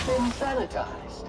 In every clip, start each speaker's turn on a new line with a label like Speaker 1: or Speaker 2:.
Speaker 1: been sanitized.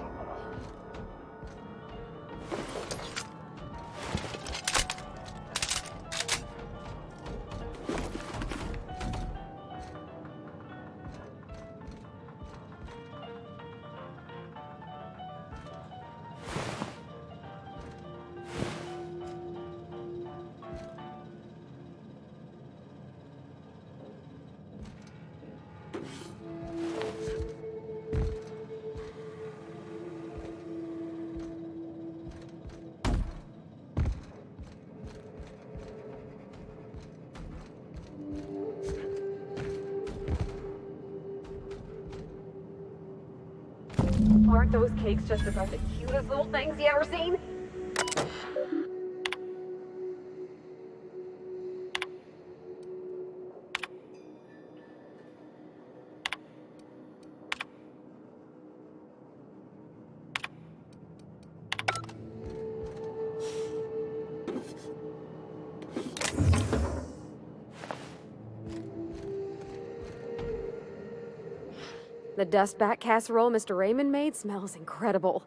Speaker 2: Aren't those cakes just about the cutest little things you ever seen? The dustback casserole Mr. Raymond made smells incredible.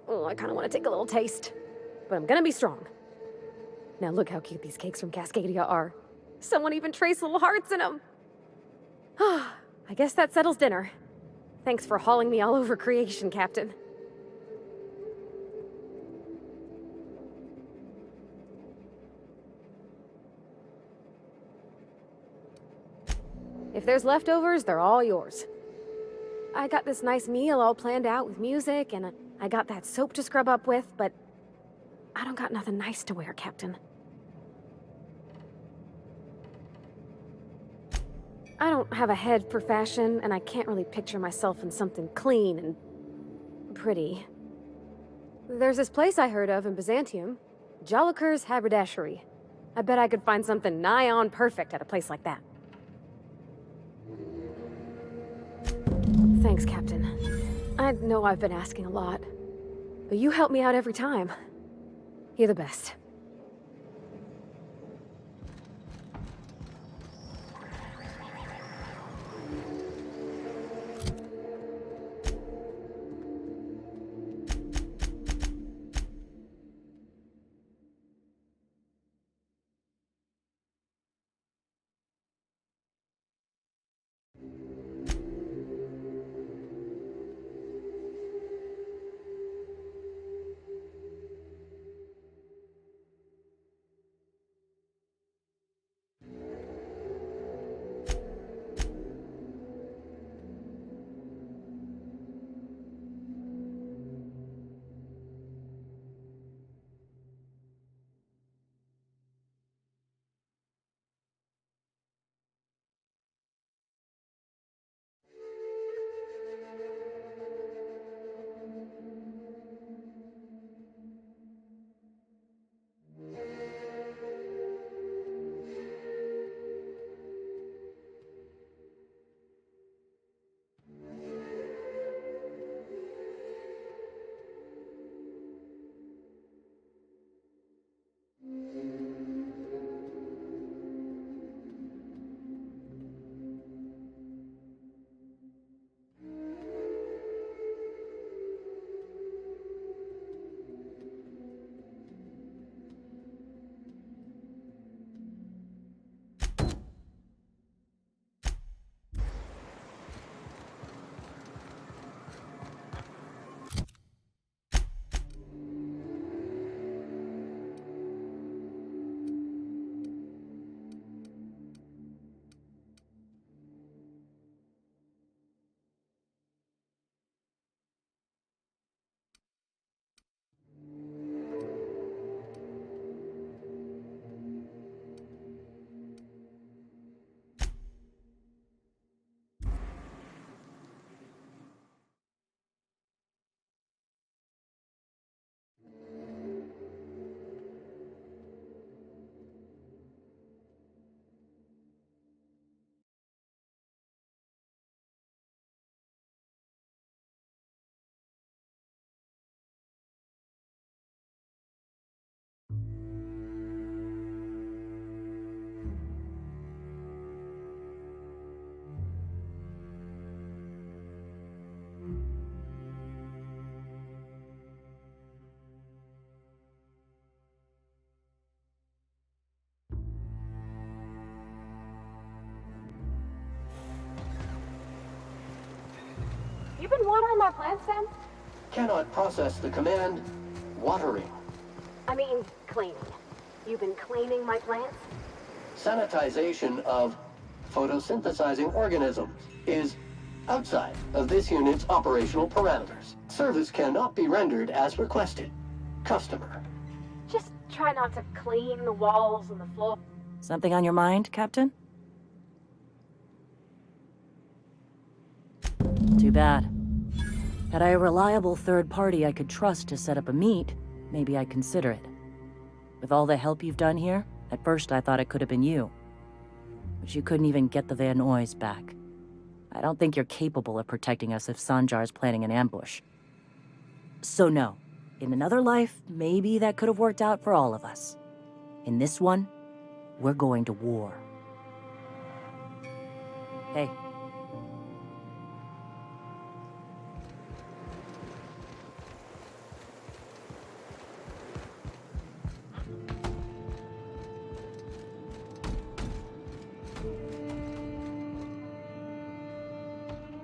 Speaker 2: Oh, I kind of want to take a little taste. But I'm gonna be strong. Now look how cute these cakes from Cascadia are. Someone even traced little hearts in them. I guess that settles dinner. Thanks for hauling me all over creation, Captain. If there's leftovers, they're all yours. I got this nice meal all planned out with music, and I got that soap to scrub up with, but I don't got nothing nice to wear, Captain. I don't have a head for fashion, and I can't really picture myself in something clean and pretty. There's this place I heard of in Byzantium, Joliker's Haberdashery. I bet I could find something nigh on perfect at a place like that. Thanks, Captain. I know I've been asking a lot, but you help me out every time. You're the best. You been watering my plants, Sam?
Speaker 1: Cannot process the command watering.
Speaker 2: I mean, cleaning. You been cleaning my plants?
Speaker 1: Sanitization of photosynthesizing organisms is outside of this unit's operational parameters. Service cannot be rendered as requested. Customer.
Speaker 2: Just try not to clean the walls and the floor.
Speaker 3: Something on your mind, Captain? Too bad. Had I a reliable third party I could trust to set up a meet, maybe I'd consider it. With all the help you've done here, at first I thought it could have been you. But you couldn't even get the Van Nuys back. I don't think you're capable of protecting us if Sanjar's planning an ambush. So no. In another life, maybe that could have worked out for all of us. In this one, we're going to war. Hey.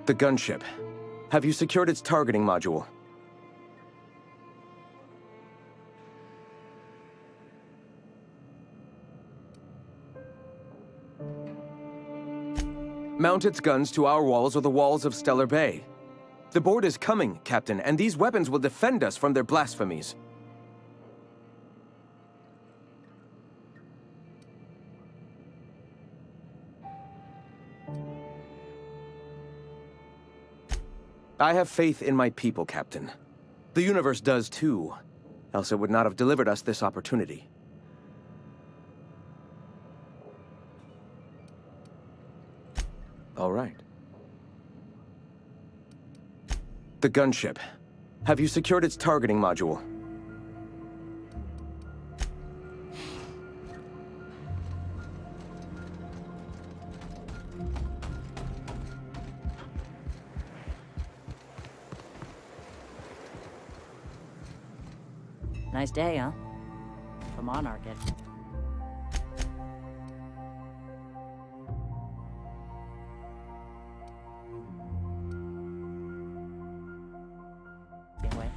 Speaker 4: The gunship. Have you secured its targeting module? Mount its guns to our walls or the walls of Stellar Bay. The board is coming, Captain, and these weapons will defend us from their blasphemies. I have faith in my people, Captain. The universe does too, else it would not have delivered us this opportunity. All right. The gunship. Have you secured its targeting module?
Speaker 3: Nice day, huh? The Monarch it. Anyway.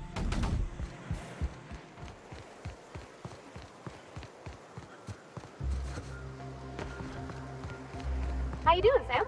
Speaker 2: How you doing, Sam?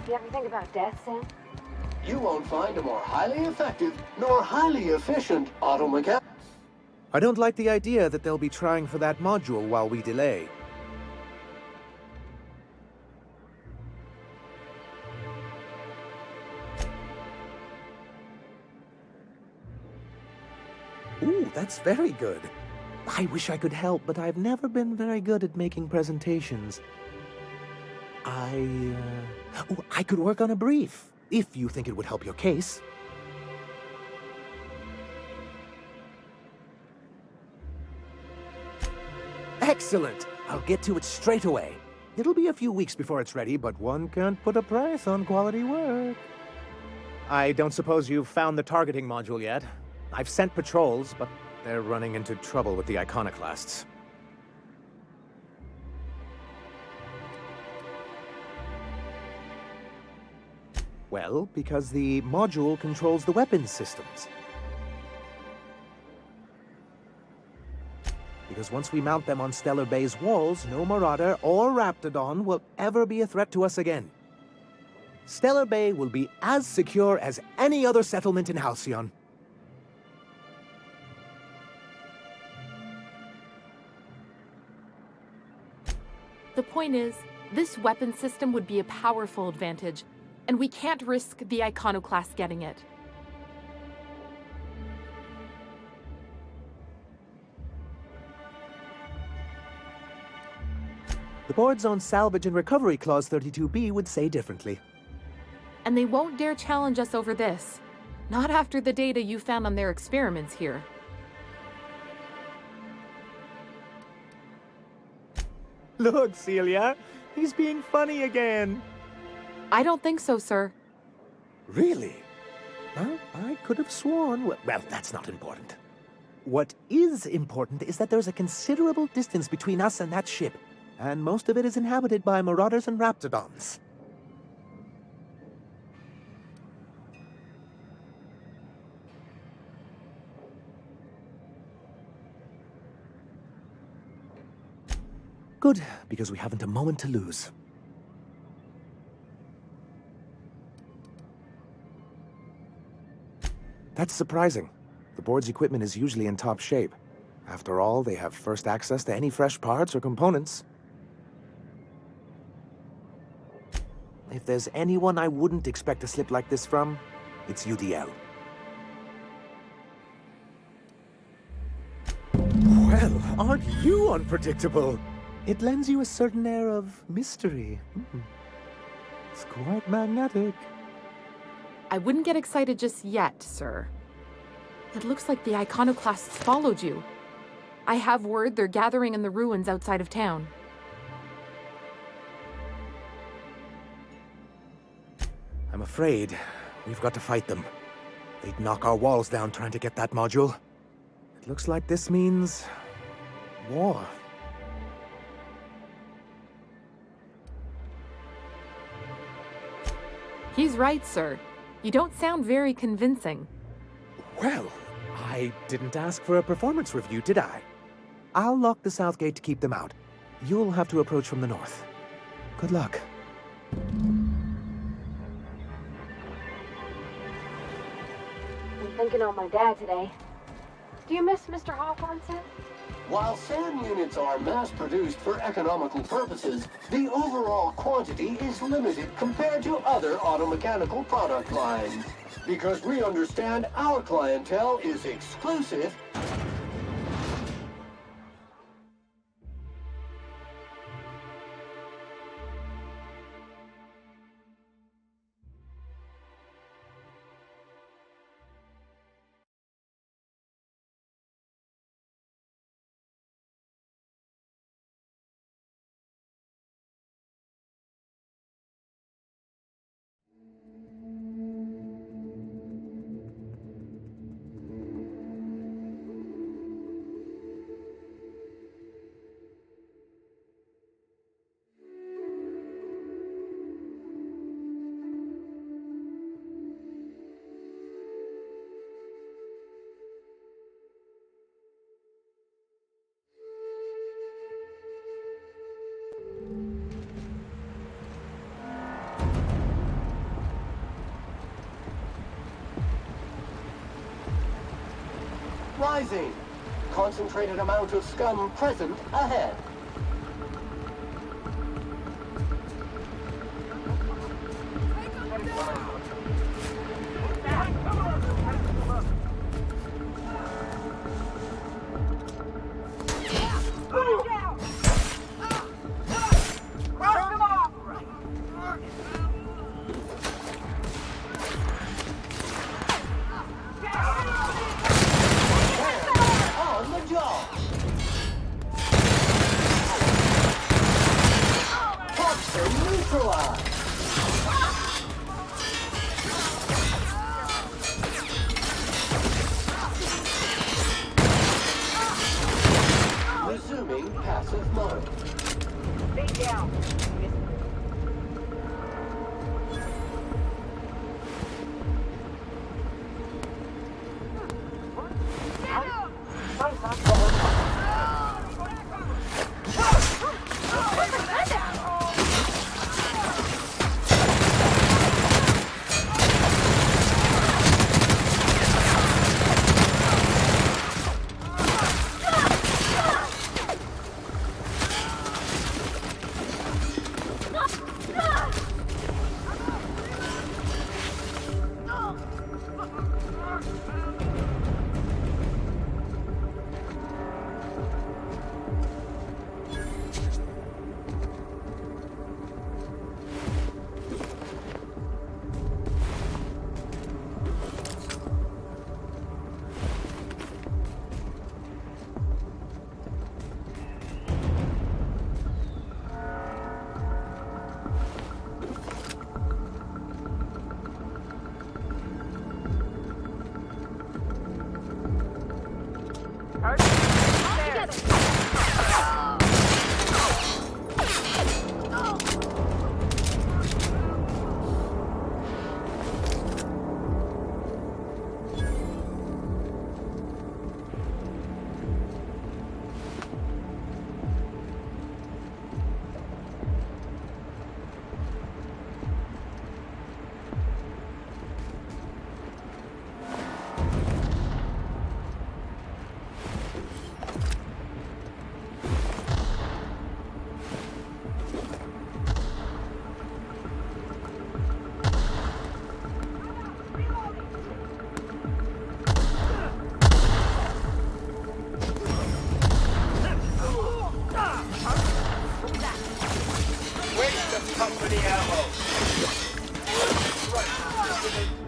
Speaker 2: You ever think about death, Sam?
Speaker 1: You won't find a more highly effective nor highly efficient auto mechanic.
Speaker 5: I don't like the idea that they'll be trying for that module while we delay. Ooh, that's very good. I wish I could help, but I've never been very good at making presentations. I could work on a brief, if you think it would help your case. Excellent! I'll get to it straight away. It'll be a few weeks before it's ready, but one can't put a price on quality work. I don't suppose you've found the targeting module yet. I've sent patrols, but they're running into trouble with the iconoclasts. Well, because the module controls the weapons systems. Because once we mount them on Stellar Bay's walls, no Marauder or Raptidon will ever be a threat to us again. Stellar Bay will be as secure as any other settlement in Halcyon.
Speaker 6: The point is, this weapon system would be a powerful advantage, and we can't risk the iconoclast getting it.
Speaker 5: The boards on Salvage and Recovery Clause 32B would say differently.
Speaker 6: And they won't dare challenge us over this. Not after the data you found on their experiments here.
Speaker 5: Look, Celia, he's being funny again.
Speaker 6: I don't think so, sir.
Speaker 5: Really? Well, I could have sworn... Well, that's not important. What is important is that there's a considerable distance between us and that ship, and most of it is inhabited by Marauders and Raptidons. Good, because we haven't a moment to lose. That's surprising. The board's equipment is usually in top shape. After all, they have first access to any fresh parts or components. If there's anyone I wouldn't expect a slip like this from, it's UDL. Well, aren't you unpredictable? It lends you a certain air of mystery. It's quite magnetic.
Speaker 6: I wouldn't get excited just yet, sir. It looks like the iconoclasts followed you. I have word they're gathering in the ruins outside of town.
Speaker 5: I'm afraid we've got to fight them. They'd knock our walls down trying to get that module. It looks like this means... war.
Speaker 6: He's right, sir. You don't sound very convincing.
Speaker 5: Well, I didn't ask for a performance review, did I? I'll lock the south gate to keep them out. You'll have to approach from the north. Good luck.
Speaker 2: I'm thinking on my dad today. Do you miss Mr. Hawthorne, Sam?
Speaker 1: While SAM units are mass-produced for economical purposes, the overall quantity is limited compared to other automechanical product lines. Because we understand our clientele is exclusive rising. Concentrated amount of scum present ahead. On the jaw. Toxin neutralized. Resuming passive mode.
Speaker 7: Stay down.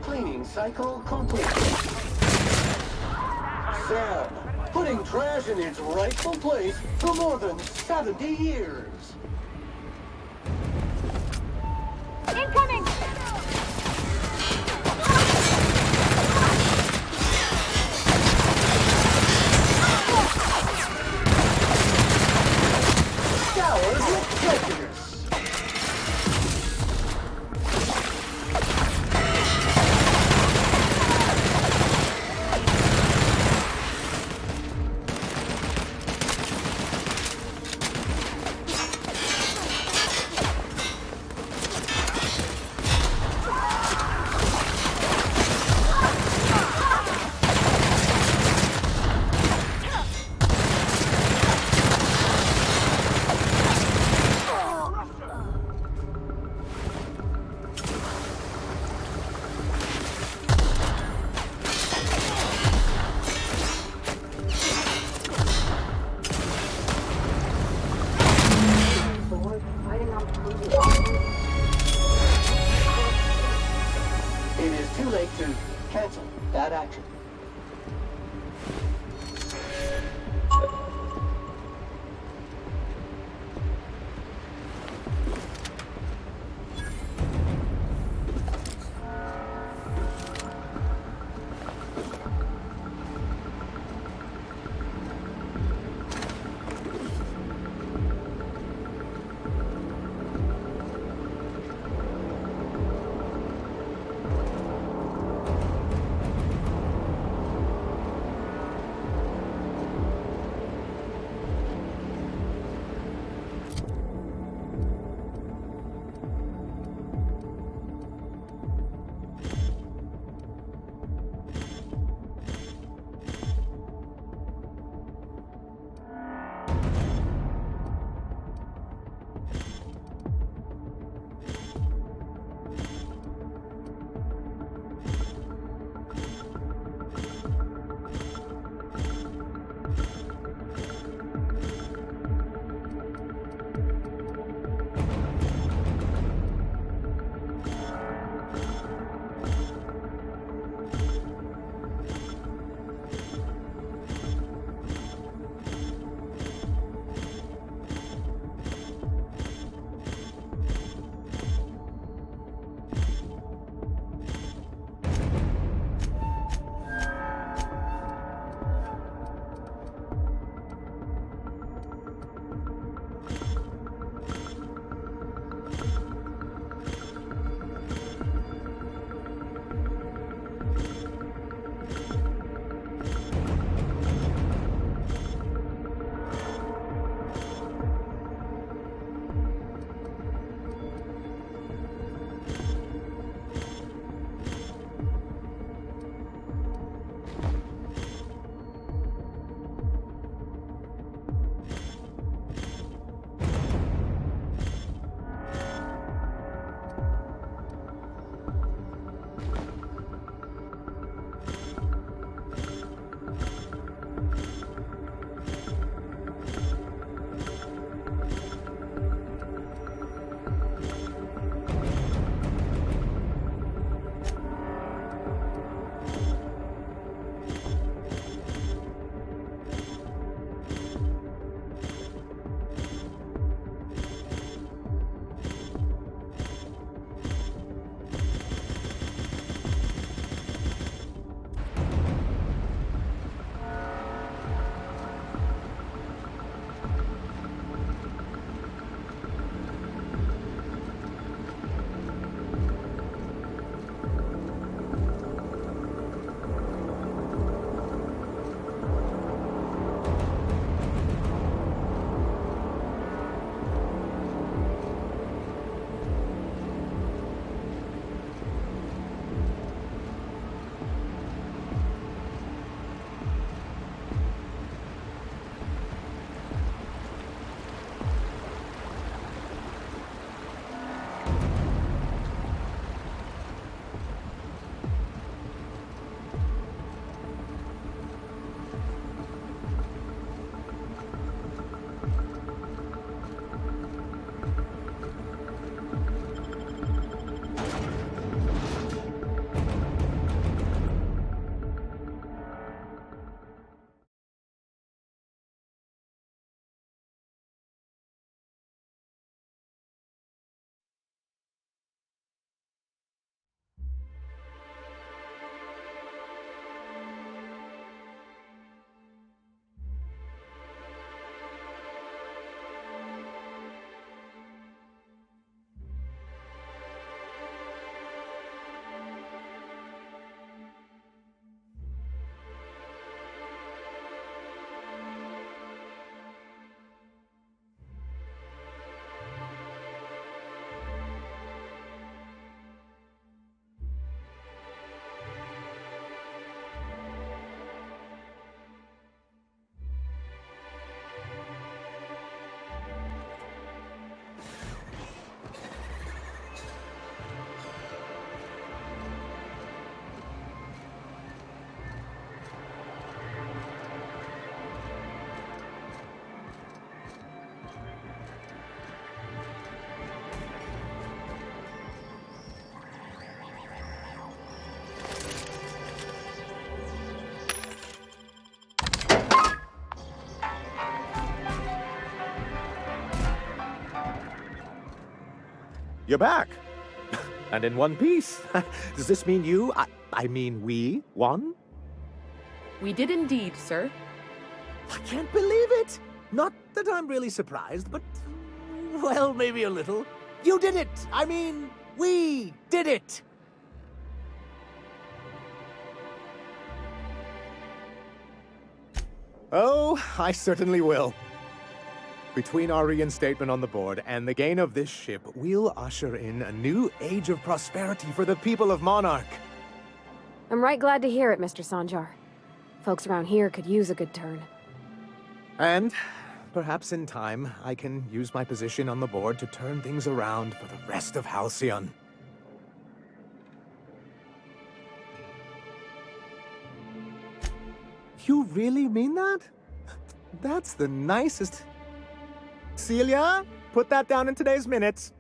Speaker 1: Cleaning cycle complete. Sam, putting trash in its rightful place for more than 70 years.
Speaker 7: Incoming!
Speaker 1: Showered with prejudice. It is too late to cancel that action.
Speaker 5: You're back. And in one piece. Does this mean I mean we, won?
Speaker 6: We did indeed, sir.
Speaker 5: I can't believe it! Not that I'm really surprised, but... well, maybe a little. You did it! I mean, we did it! Oh, I certainly will. Between our reinstatement on the board and the gain of this ship, we'll usher in a new age of prosperity for the people of Monarch.
Speaker 2: I'm right glad to hear it, Mr. Sanjar. Folks around here could use a good turn.
Speaker 5: And perhaps in time, I can use my position on the board to turn things around for the rest of Halcyon. You really mean that? That's the nicest... Celia, put that down in today's minutes.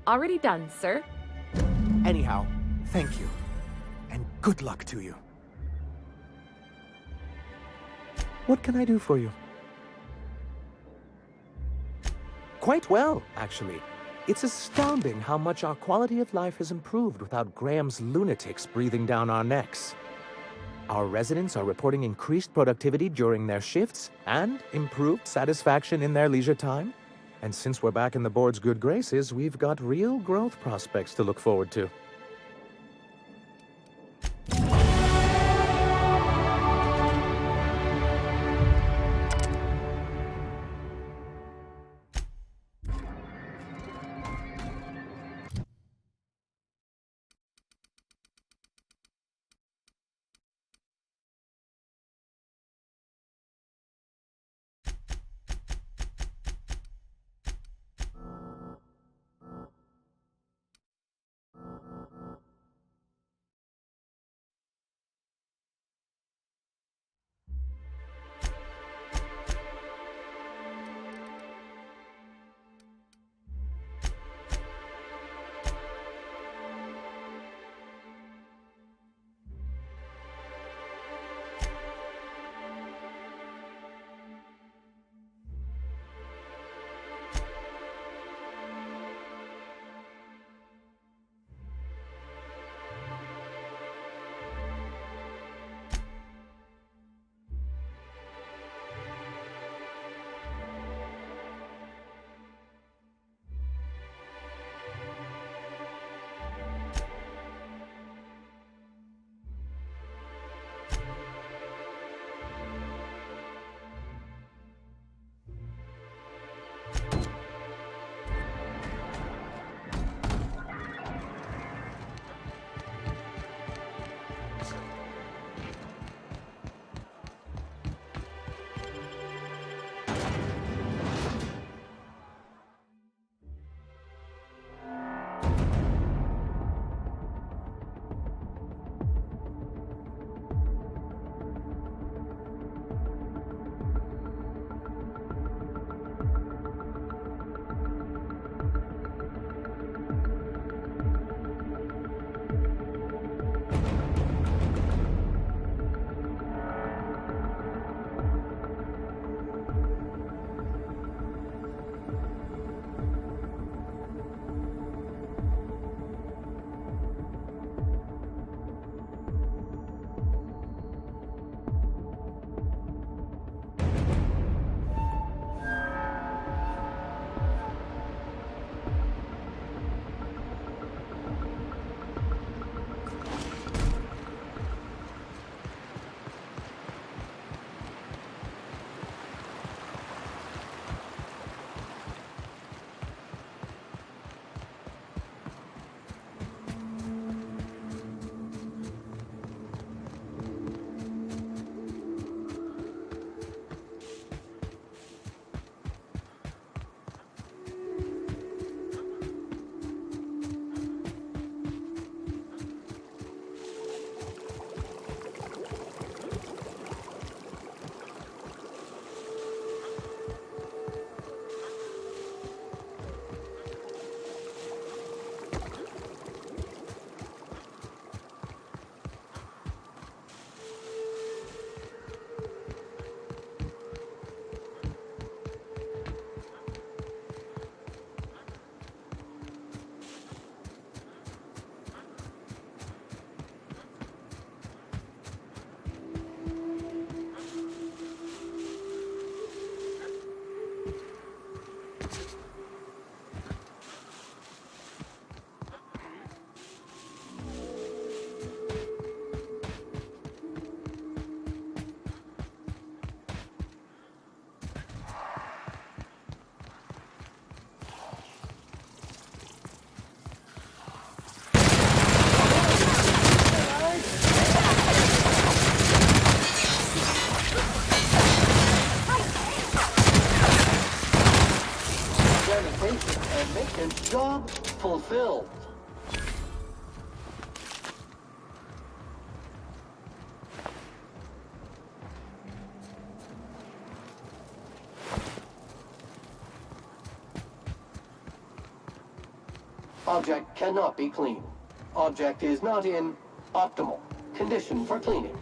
Speaker 6: Already done, sir.
Speaker 5: Anyhow, thank you. And good luck to you. What can I do for you? Quite well, actually. It's astounding how much our quality of life has improved without Graham's lunatics breathing down our necks. Our residents are reporting increased productivity during their shifts and improved satisfaction in their leisure time. And since we're back in the board's good graces, we've got real growth prospects to look forward to.
Speaker 1: fulfilled. Object cannot be cleaned. Object is not in optimal condition for cleaning.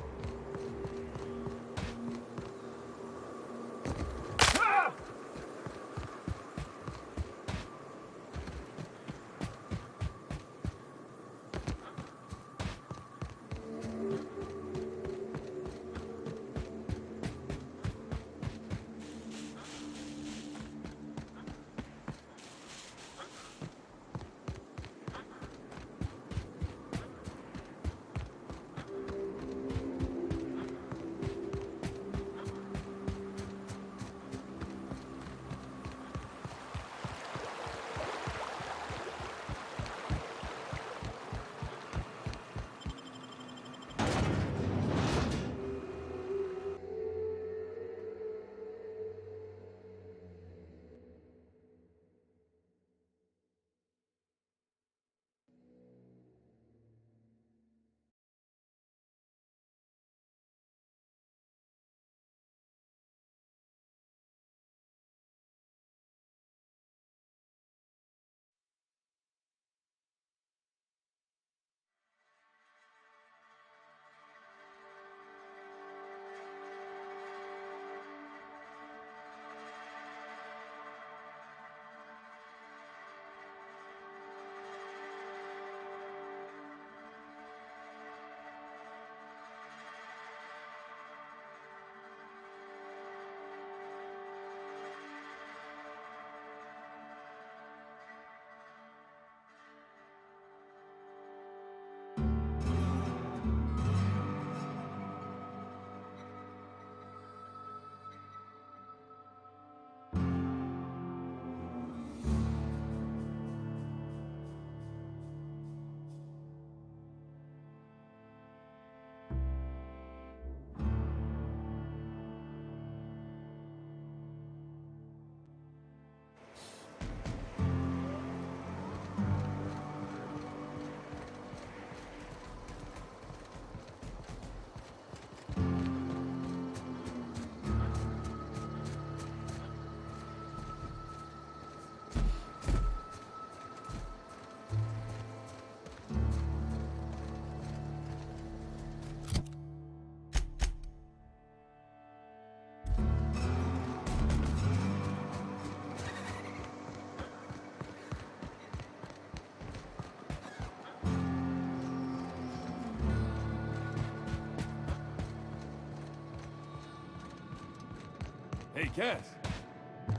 Speaker 8: Hey, Cass.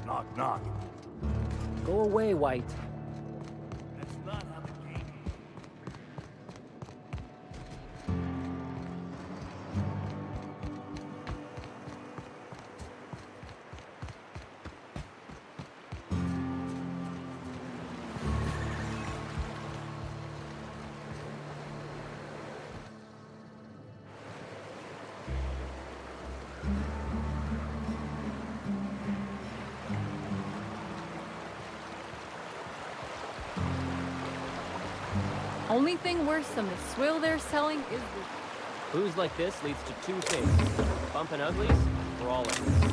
Speaker 8: Knock, knock.
Speaker 9: Go away, White.
Speaker 8: That's not how the game.
Speaker 6: Only thing worse than the swill they're selling is the...
Speaker 9: Booze like this leads to two things. Bumping uglies, brawling.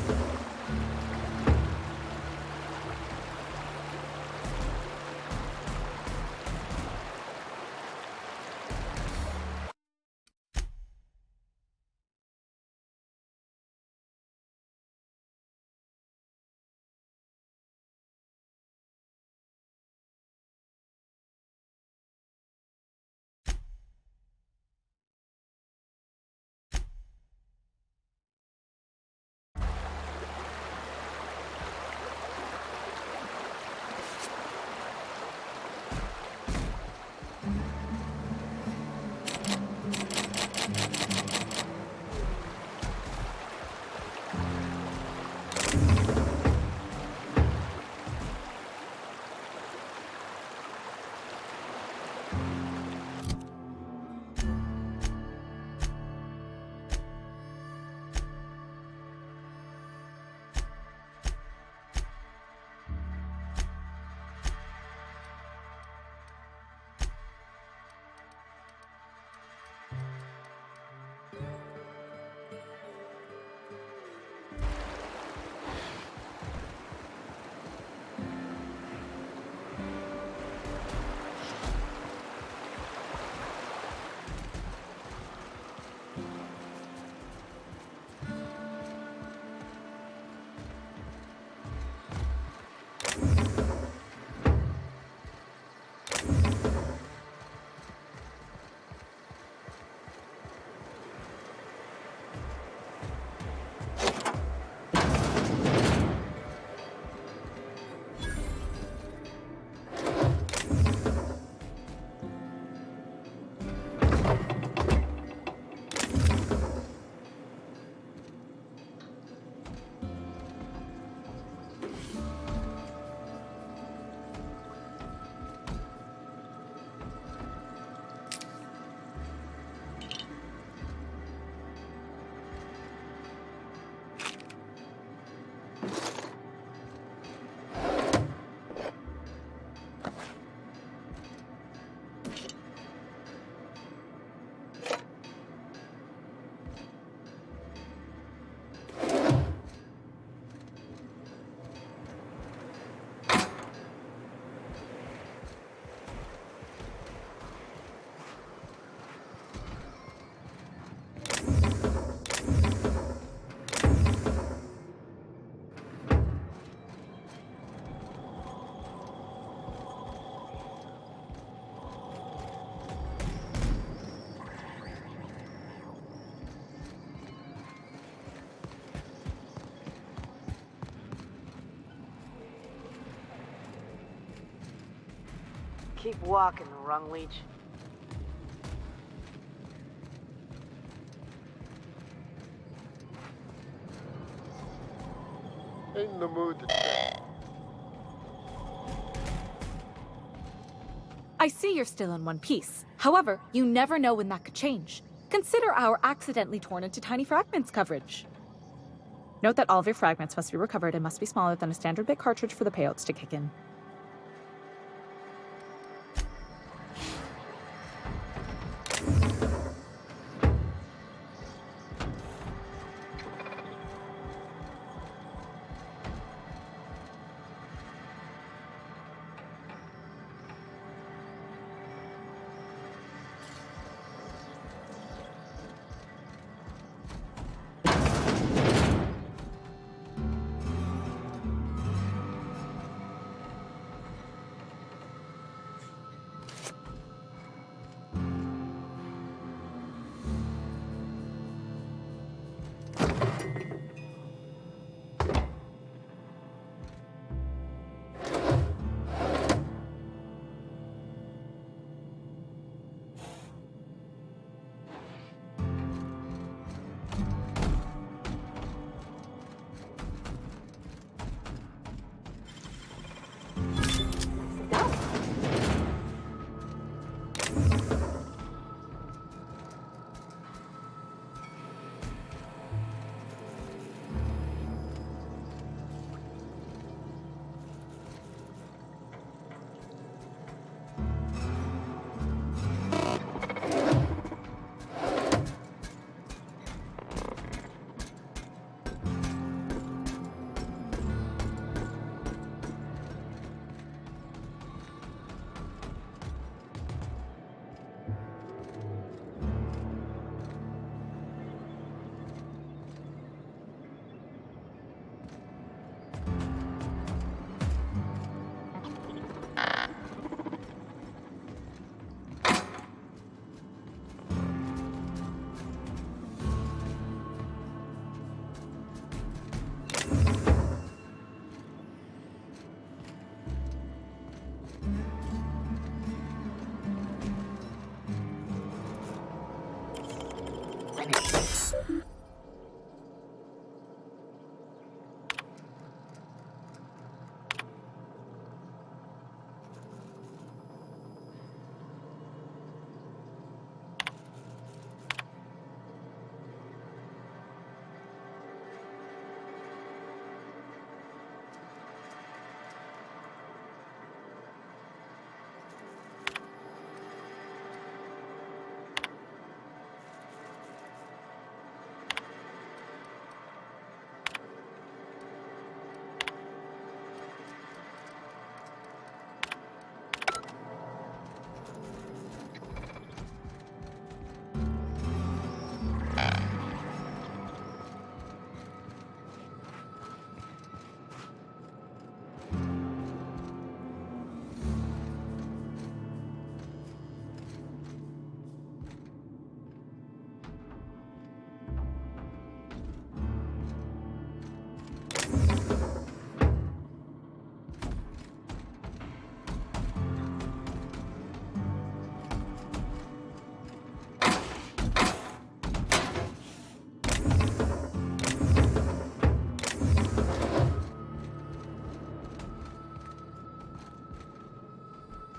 Speaker 7: Keep walking, Rung Leech.
Speaker 10: Ain't in the mood to chat.
Speaker 11: I see you're still in one piece. However, you never know when that could change. Consider our accidentally torn into tiny fragments coverage. Note that all of your fragments must be recovered and must be smaller than a standard bit cartridge for the payouts to kick in.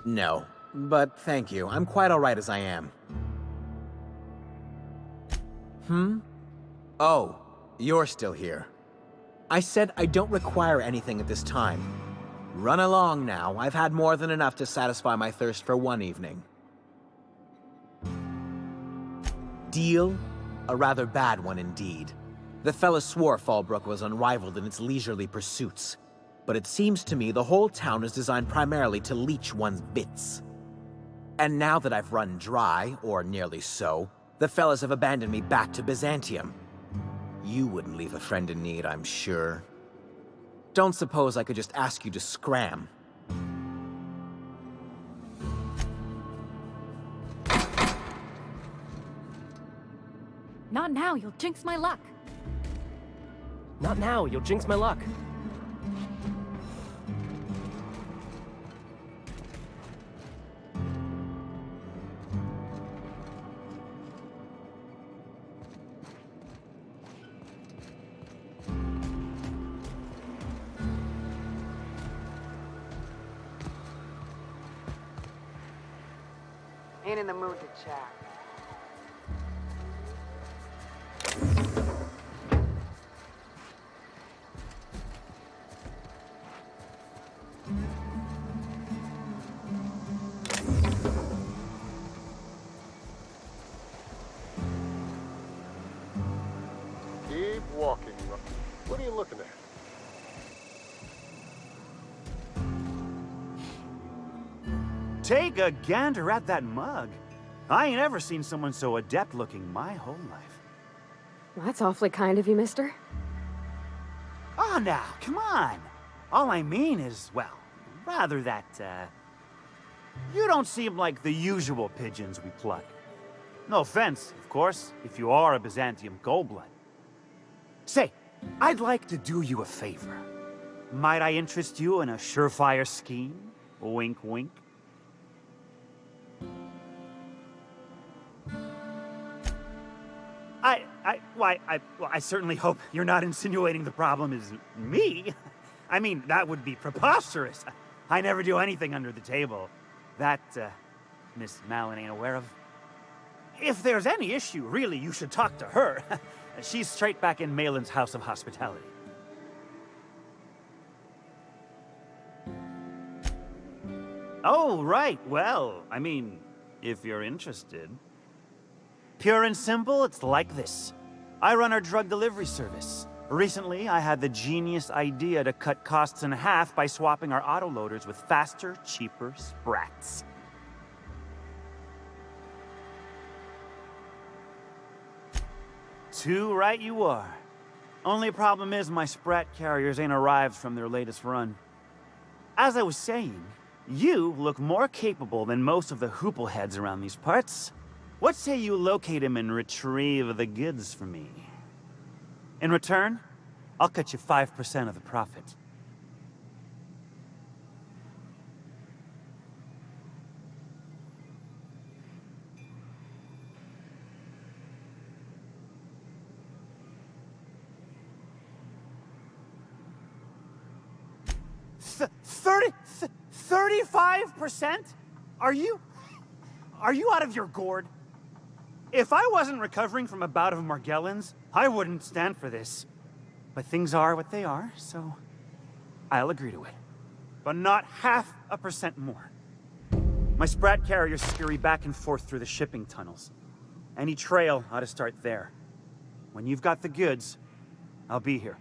Speaker 5: No, but thank you. I'm quite alright as I am. Oh, you're still here. I said I don't require anything at this time. Run along now. I've had more than enough to satisfy my thirst for one evening. Deal? A rather bad one indeed. The fella swore Fallbrook was unrivaled in its leisurely pursuits. But it seems to me the whole town is designed primarily to leech one's bits. And now that I've run dry, or nearly so, the fellas have abandoned me back to Byzantium. You wouldn't leave a friend in need, I'm sure. Don't suppose I could just ask you to scram.
Speaker 11: Not now, you'll jinx my luck.
Speaker 9: Not now, you'll jinx my luck.
Speaker 7: Ain't in the mood to chat.
Speaker 10: Keep walking, Rock. What are you looking at?
Speaker 12: Take a gander at that mug. I ain't ever seen someone so adept looking my whole life.
Speaker 2: Well, that's awfully kind of you, mister.
Speaker 12: Oh, now, come on. All I mean is, well, rather that, you don't seem like the usual pigeons we pluck. No offense, of course, if you are a Byzantium Goldblood. Say, I'd like to do you a favor. Might I interest you in a surefire scheme? Wink, wink. I certainly hope you're not insinuating the problem is me. I mean, that would be preposterous. I never do anything under the table. That, Miss Malin ain't aware of. If there's any issue, really, you should talk to her. She's straight back in Malin's House of Hospitality. Oh, right. Well, I mean, if you're interested. Pure and simple, it's like this. I run our drug delivery service. Recently, I had the genius idea to cut costs in half by swapping our autoloaders with faster, cheaper sprats. Too right you are. Only problem is my sprat carriers ain't arrived from their latest run. As I was saying, you look more capable than most of the hoople heads around these parts. What say you locate him and retrieve the goods for me? In return, I'll cut you 5% of the profit. Th 35%? Are you out of your gourd? If I wasn't recovering from a bout of Margellans, I wouldn't stand for this. But things are what they are, so I'll agree to it. But not 0.5% more. My sprat carriers scurry back and forth through the shipping tunnels. Any trail ought to start there. When you've got the goods, I'll be here.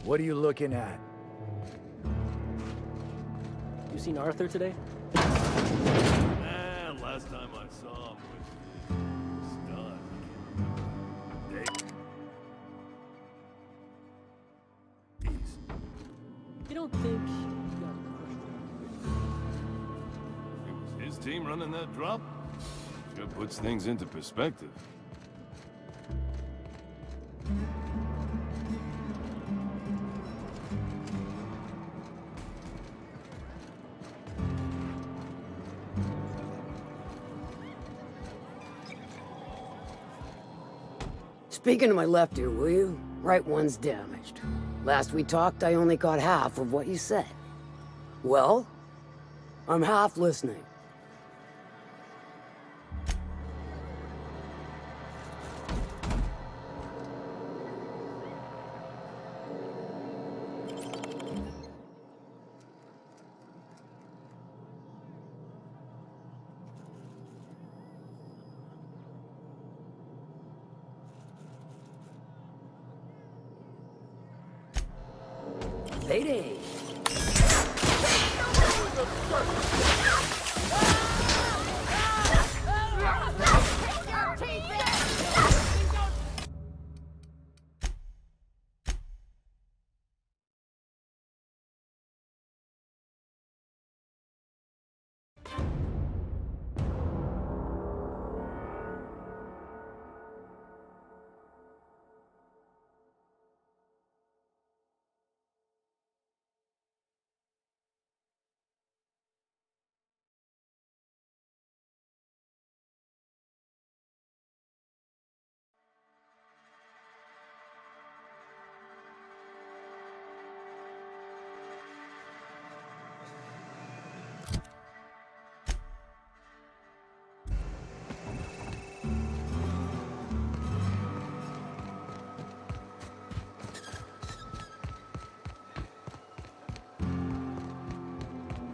Speaker 13: What are you looking at?
Speaker 9: You seen Arthur today?
Speaker 8: Last time I saw him was done.
Speaker 9: You don't think you got crushed?
Speaker 8: team running that drop? Sure puts things into perspective.
Speaker 7: Speaking to my left ear, will you? Right one's damaged. Last we talked, I only caught half of what you said. Well, I'm half listening. Lady!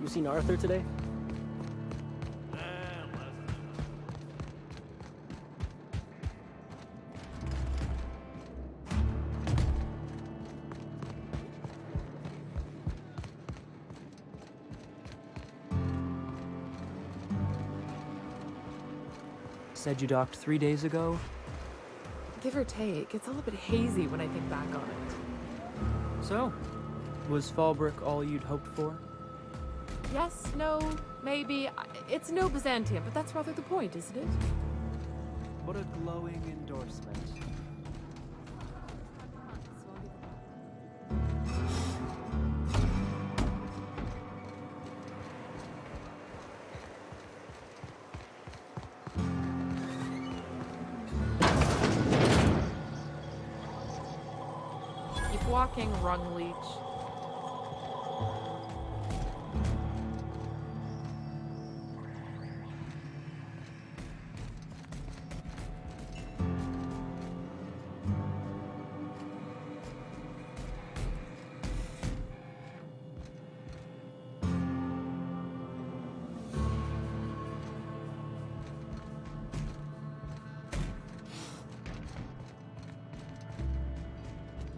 Speaker 9: You seen Arthur today?
Speaker 14: Said you docked 3 days ago?
Speaker 6: Give or take, it's all a bit hazy when I think back on it.
Speaker 14: So, was Fallbrook all you'd hoped for?
Speaker 6: Yes, no, maybe. It's no Byzantium, but that's rather the point, isn't it?
Speaker 14: What a glowing endorsement.
Speaker 6: Keep walking, rung leech.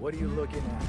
Speaker 13: What are you looking at?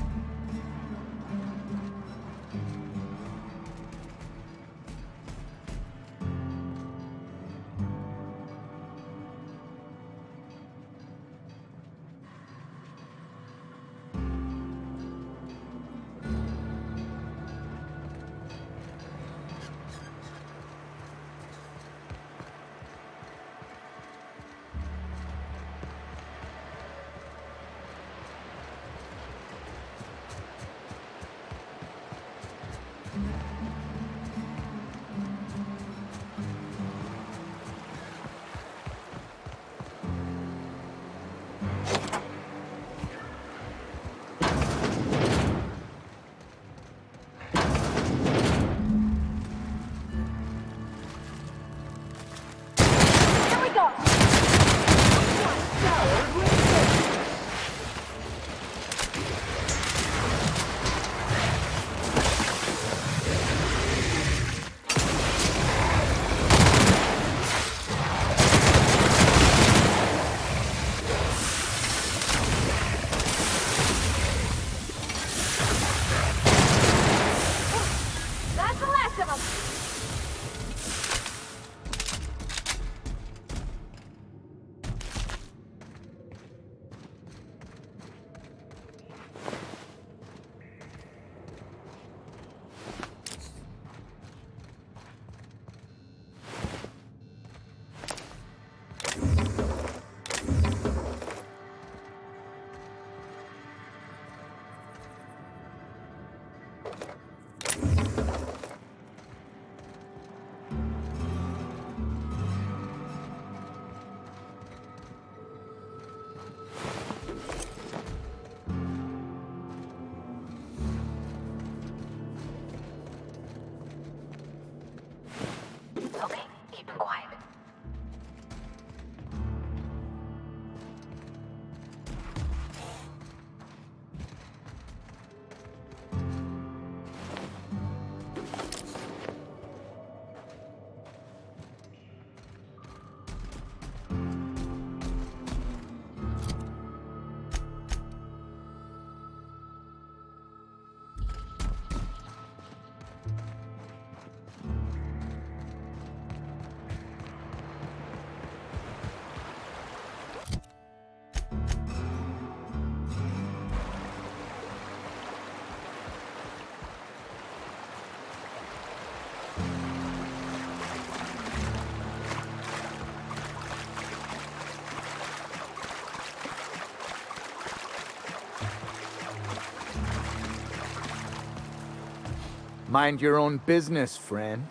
Speaker 13: Mind your own business, friend.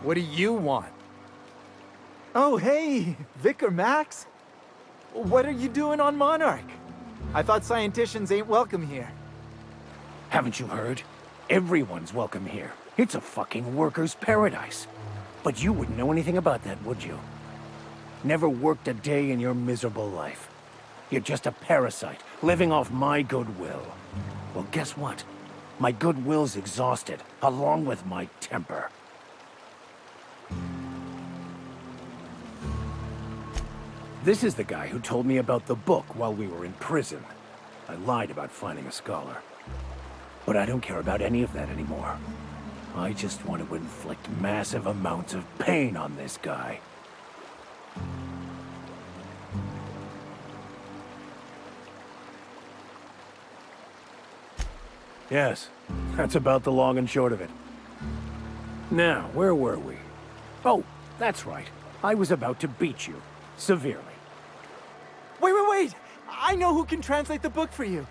Speaker 13: What do you want? Oh, hey, Vicar Max. What are you doing on Monarch? I thought scienticians ain't welcome here.
Speaker 15: Haven't you heard? Everyone's welcome here. It's a fucking worker's paradise. But you wouldn't know anything about that, would you? Never worked a day in your miserable life. You're just a parasite, living off my goodwill. Well, guess what? My goodwill's exhausted, along with my temper. This is the guy who told me about the book while we were in prison. I lied about finding a scholar. But I don't care about any of that anymore. I just want to inflict massive amounts of pain on this guy. Yes, that's about the long and short of it. Now, where were we? Oh, that's right. I was about to beat you. Severely.
Speaker 13: Wait! I know who can translate the book for you.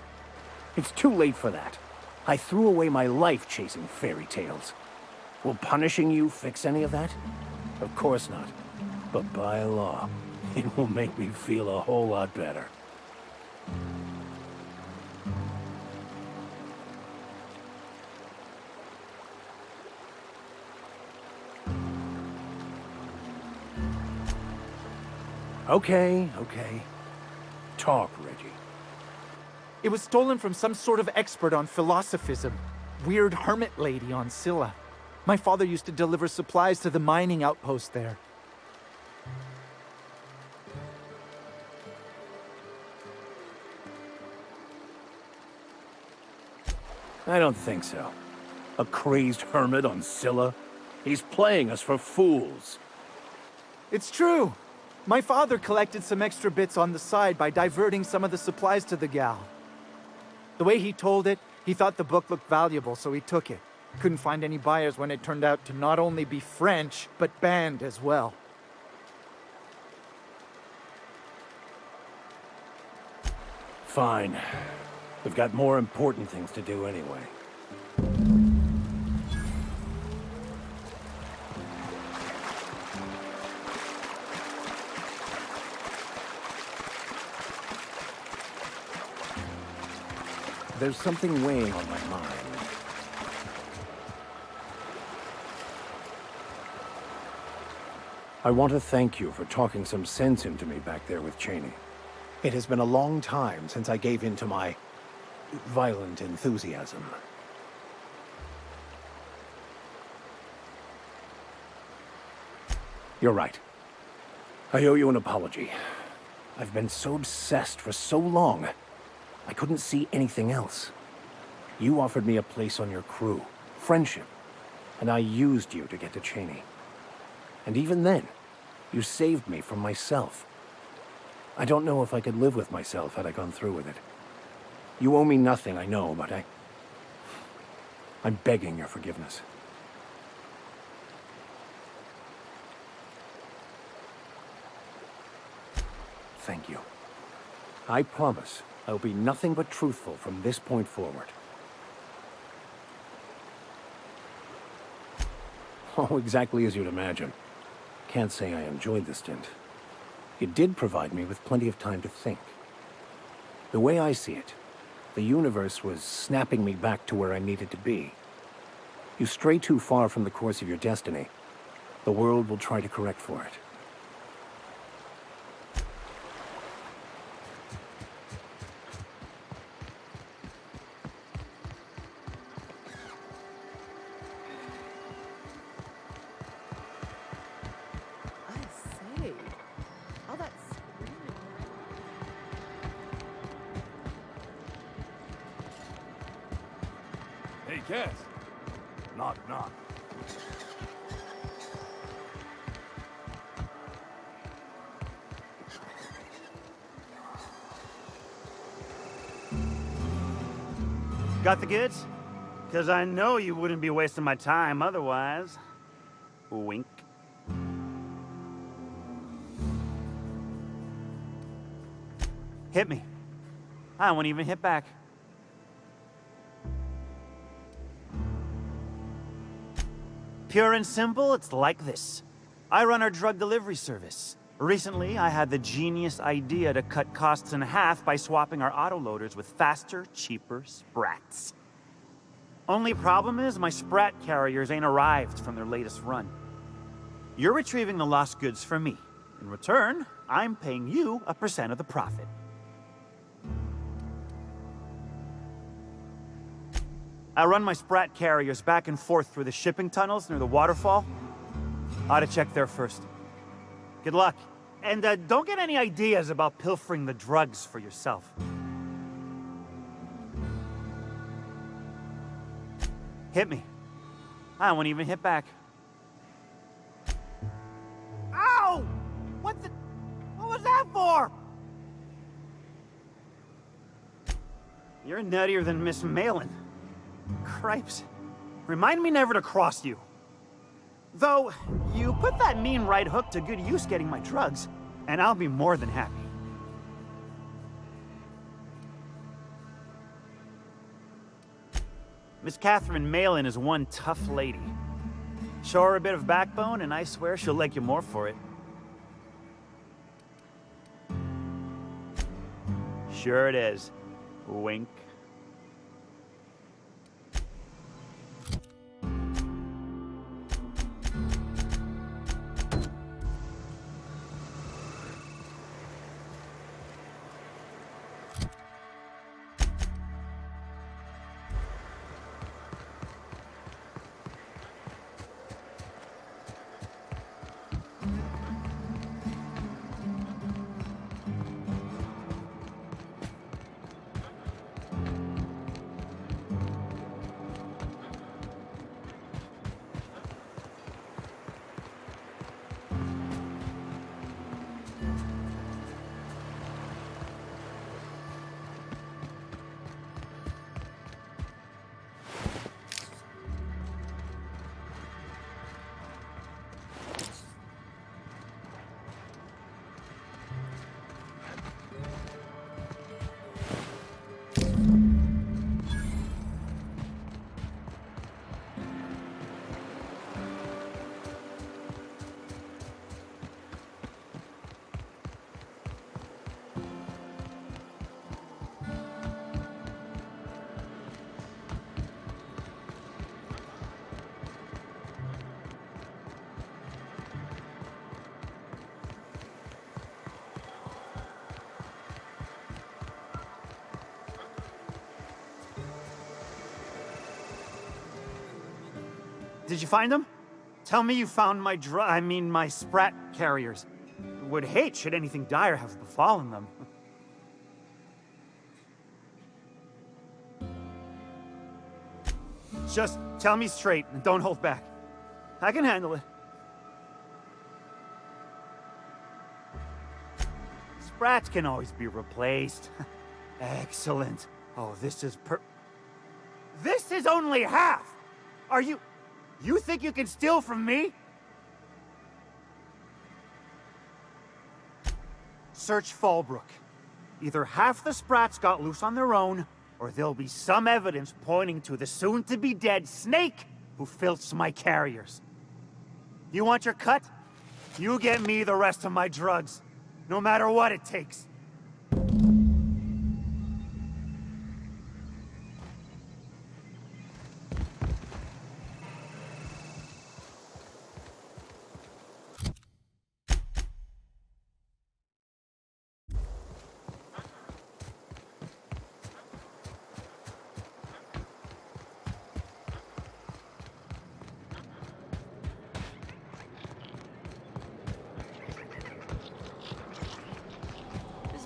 Speaker 15: It's too late for that. I threw away my life chasing fairy tales. Will punishing you fix any of that? Of course not. But by law, it will make me feel a whole lot better. Okay. Talk, Reggie.
Speaker 13: It was stolen from some sort of expert on philosophism. Weird hermit lady on Scylla. My father used to deliver supplies to the mining outpost there.
Speaker 15: I don't think so. A crazed hermit on Scylla? He's playing us for fools.
Speaker 13: It's true. My father collected some extra bits on the side by diverting some of the supplies to the gal. The way he told it, he thought the book looked valuable, so he took it. Couldn't find any buyers when it turned out to not only be French, but banned as well.
Speaker 15: Fine. We've got more important things to do anyway. There's something weighing on my mind. I want to thank you for talking some sense into me back there with Cheney.
Speaker 5: It has been a long time since I gave in to my violent enthusiasm.
Speaker 15: You're right. I owe you an apology. I've been so obsessed for so long. I couldn't see anything else. You offered me a place on your crew, friendship, and I used you to get to Cheney. And even then, you saved me from myself. I don't know if I could live with myself had I gone through with it. You owe me nothing, I know, but I'm begging your forgiveness. Thank you. I promise I'll be nothing but truthful from this point forward. Oh, exactly as you'd imagine. Can't say I enjoyed the stint. It did provide me with plenty of time to think. The way I see it, the universe was snapping me back to where I needed to be. You stray too far from the course of your destiny, the world will try to correct for it.
Speaker 8: Hey, Cass. Knock, knock.
Speaker 12: Got the goods? Because I know you wouldn't be wasting my time otherwise. Wink. Hit me. I won't even hit back. Pure and simple, it's like this. I run our drug delivery service. Recently, I had the genius idea to cut costs in half by swapping our autoloaders with faster, cheaper sprats. Only problem is my sprat carriers ain't arrived from their latest run. You're retrieving the lost goods for me. In return, I'm paying you a % of the profit. I run my sprat carriers back and forth through the shipping tunnels near the waterfall. Ought to check there first. Good luck. And don't get any ideas about pilfering the drugs for yourself. Hit me. I won't even hit back. Ow! What was that for? You're nuttier than Miss Malin. Cripes. Remind me never to cross you. Though, you put that mean right hook to good use getting my drugs, and I'll be more than happy. Miss Catherine Malin is one tough lady. Show her a bit of backbone, and I swear she'll like you more for it. Sure it is. Wink. Did you find them? Tell me you found my sprat carriers. Would hate should anything dire have befallen them. Just tell me straight and don't hold back. I can handle it. Sprats can always be replaced. Excellent. Oh, this is This is only half! You think you can steal from me? Search Fallbrook. Either half the Sprats got loose on their own, or there'll be some evidence pointing to the soon-to-be-dead Snake who filched my carriers. You want your cut? You get me the rest of my drugs, no matter what it takes.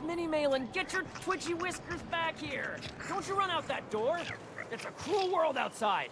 Speaker 9: Minnie Malin, get your twitchy whiskers back here! Don't you run out that door! It's a cruel world outside!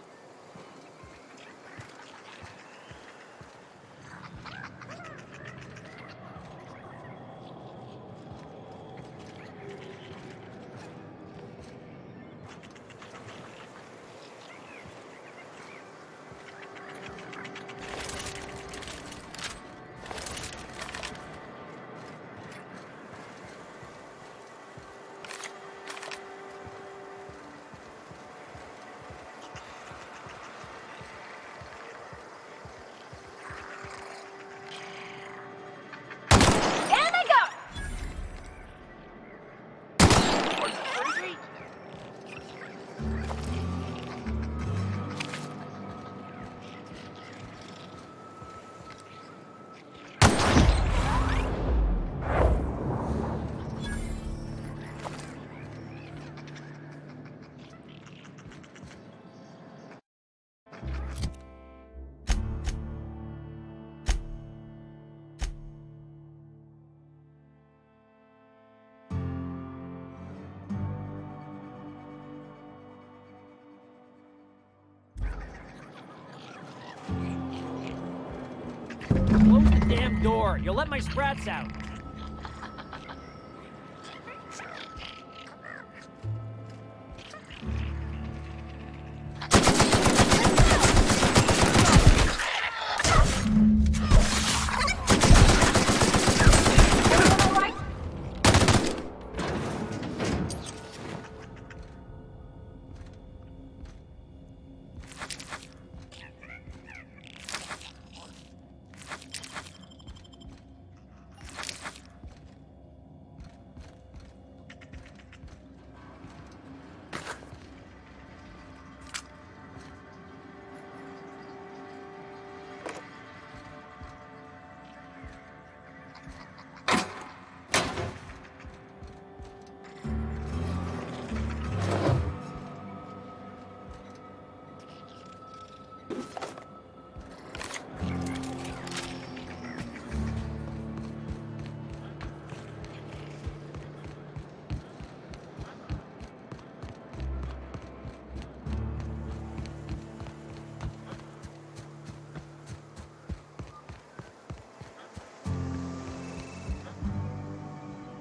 Speaker 9: Close the damn door. You'll let my sprats out.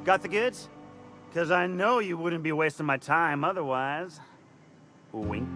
Speaker 12: Got the goods? Because I know you wouldn't be wasting my time otherwise. Wink.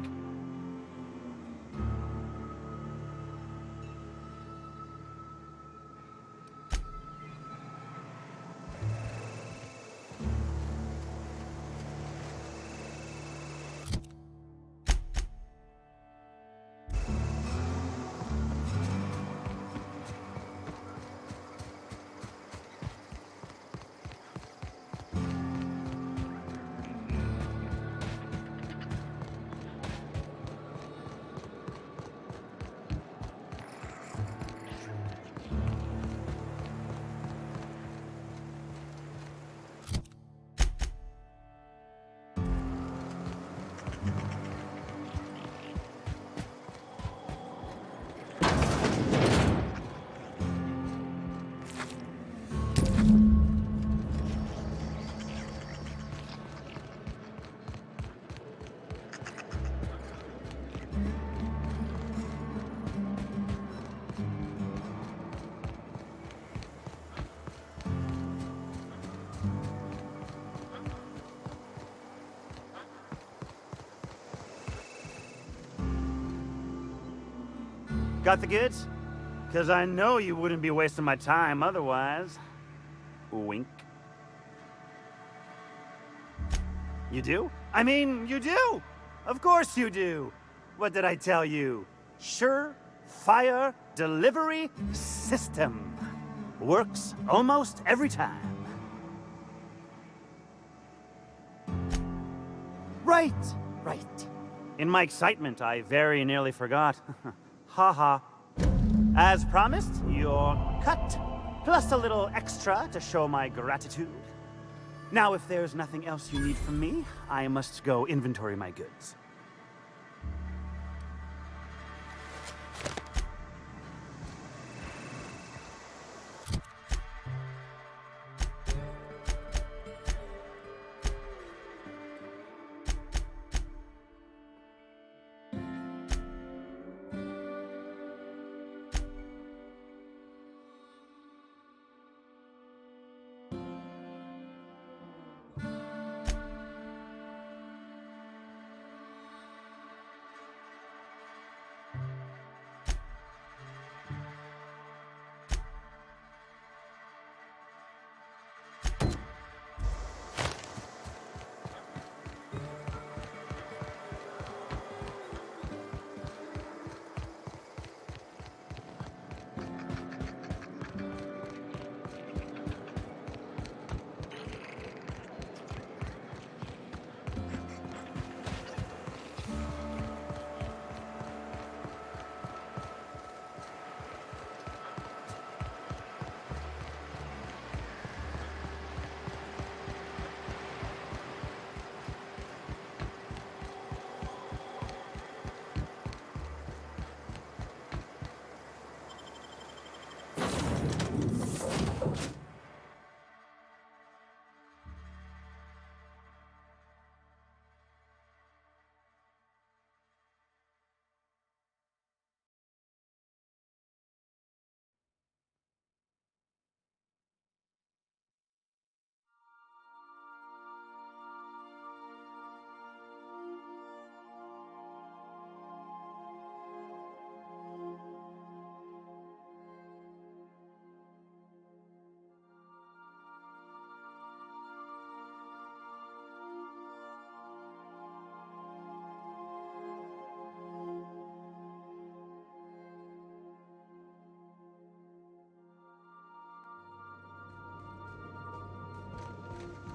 Speaker 12: Got the goods? Because I know you wouldn't be wasting my time otherwise. Wink. You do? I mean, you do! Of course you do! What did I tell you? Sure-fire delivery system. Works almost every time. Right, right. In my excitement, I very nearly forgot. Haha. As promised, your cut, plus a little extra to show my gratitude. Now, if there's nothing else you need from me, I must go inventory my goods.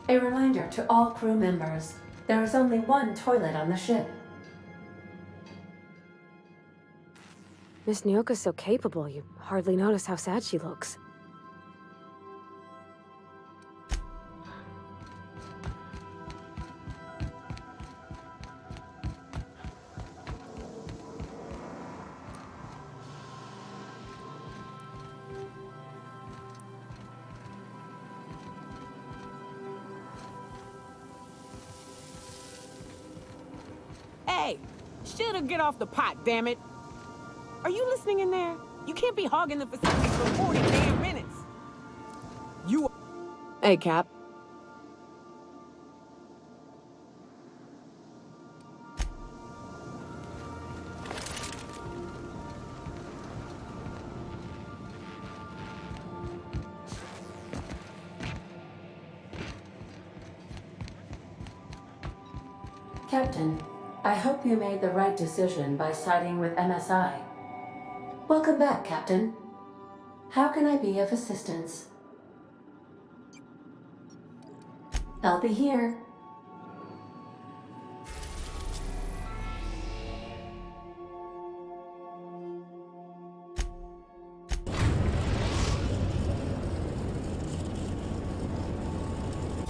Speaker 16: A reminder to all crew members, there is only one toilet on the ship.
Speaker 2: Miss Nyoka's so capable, you hardly notice how sad she looks.
Speaker 17: Hey, shit'll get off the pot, damn it. Are you listening in there? You can't be hogging the facilities for 40 damn minutes. You...
Speaker 6: Hey, Cap.
Speaker 16: Captain, I hope you made the right decision by siding with MSI. Welcome back, Captain. How can I be of assistance? I'll be here.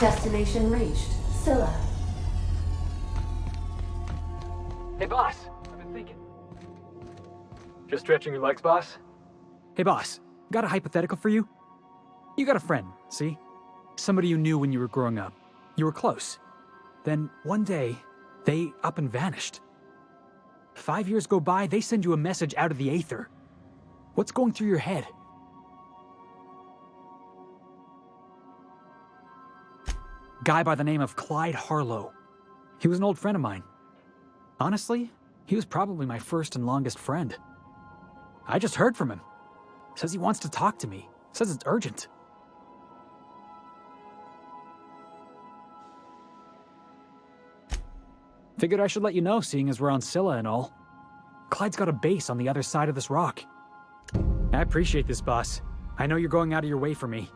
Speaker 16: Destination reached. Scylla.
Speaker 18: Hey, boss. I've been thinking. Just stretching your legs, boss? Hey, boss. Got a hypothetical for you? You got a friend, see? Somebody you knew when you were growing up. You were close. Then, one day, they up and vanished. 5 years go by, they send you a message out of the aether. What's going through your head? Guy by the name of Clyde Harlow. He was an old friend of mine. Honestly, he was probably my first and longest friend. I just heard from him. Says he wants to talk to me. Says it's urgent. Figured I should let you know, seeing as we're on Scylla and all. Clyde's got a base on the other side of this rock. I appreciate this, boss. I know you're going out of your way for me.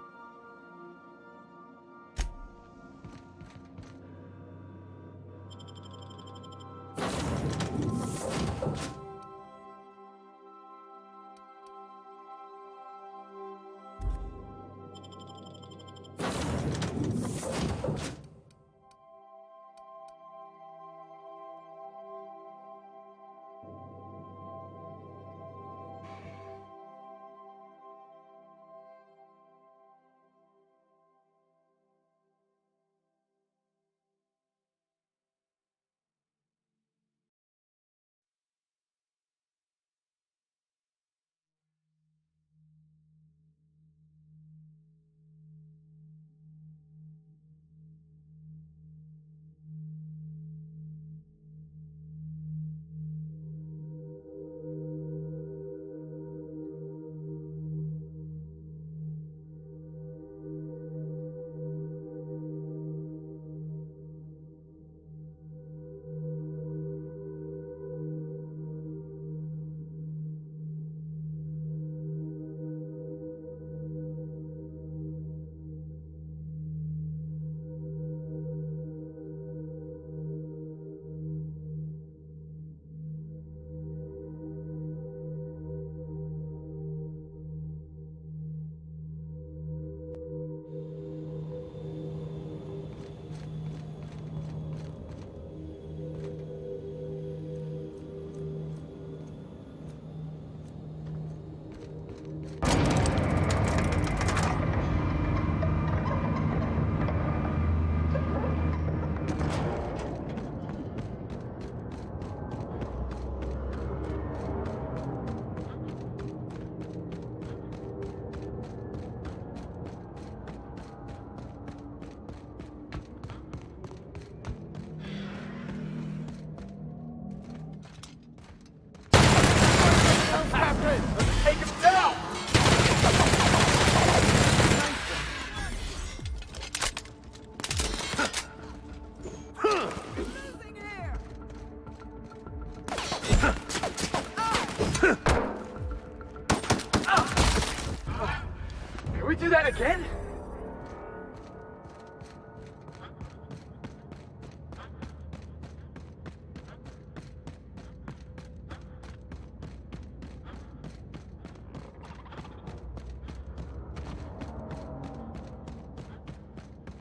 Speaker 18: Can we do that again?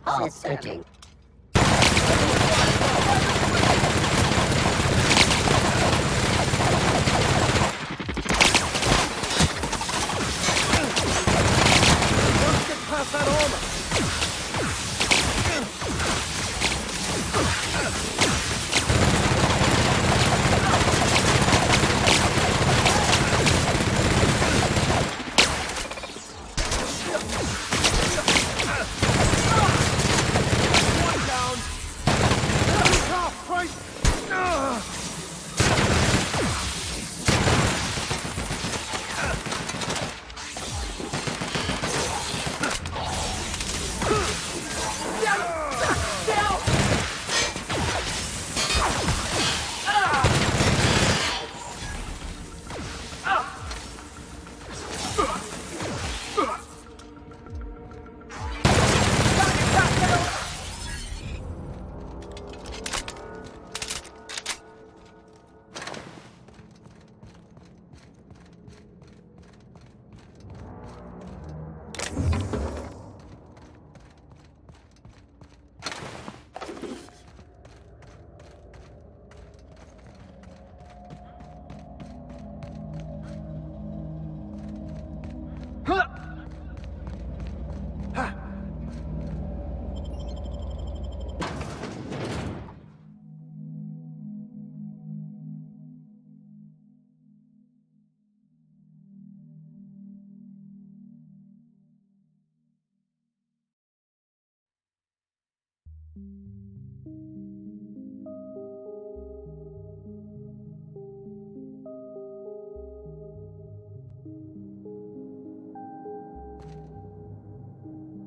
Speaker 1: All searching.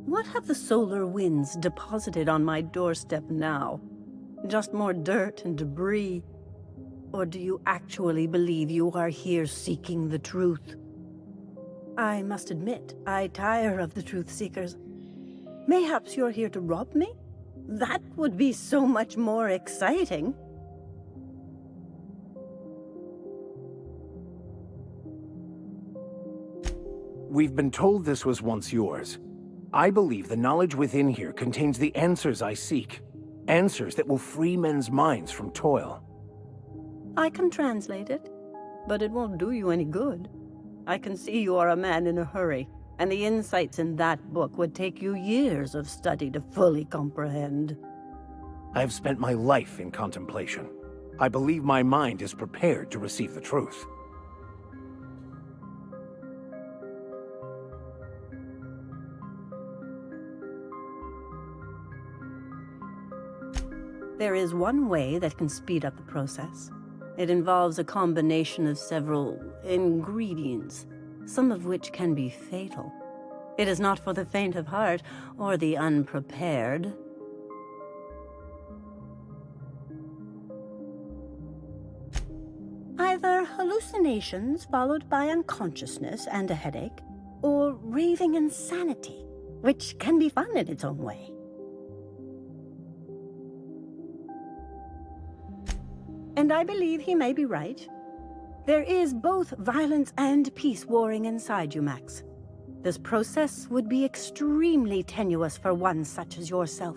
Speaker 19: What have the solar winds deposited on my doorstep now? Just more dirt and debris? Or do you actually believe you are here seeking the truth? I must admit, I tire of the truth seekers. Mayhaps you're here to rob me? That would be so much more exciting.
Speaker 15: We've been told this was once yours. I believe the knowledge within here contains the answers I seek. Answers that will free men's minds from toil.
Speaker 19: I can translate it, but it won't do you any good. I can see you are a man in a hurry, and the insights in that book would take you years of study to fully comprehend.
Speaker 15: I have spent my life in contemplation. I believe my mind is prepared to receive the truth.
Speaker 19: There is one way that can speed up the process. It involves a combination of several ingredients, some of which can be fatal. It is not for the faint of heart or the unprepared. Either hallucinations followed by unconsciousness and a headache, or raving insanity, which can be fun in its own way. And I believe he may be right. There is both violence and peace warring inside you, Max. This process would be extremely tenuous for one such as yourself.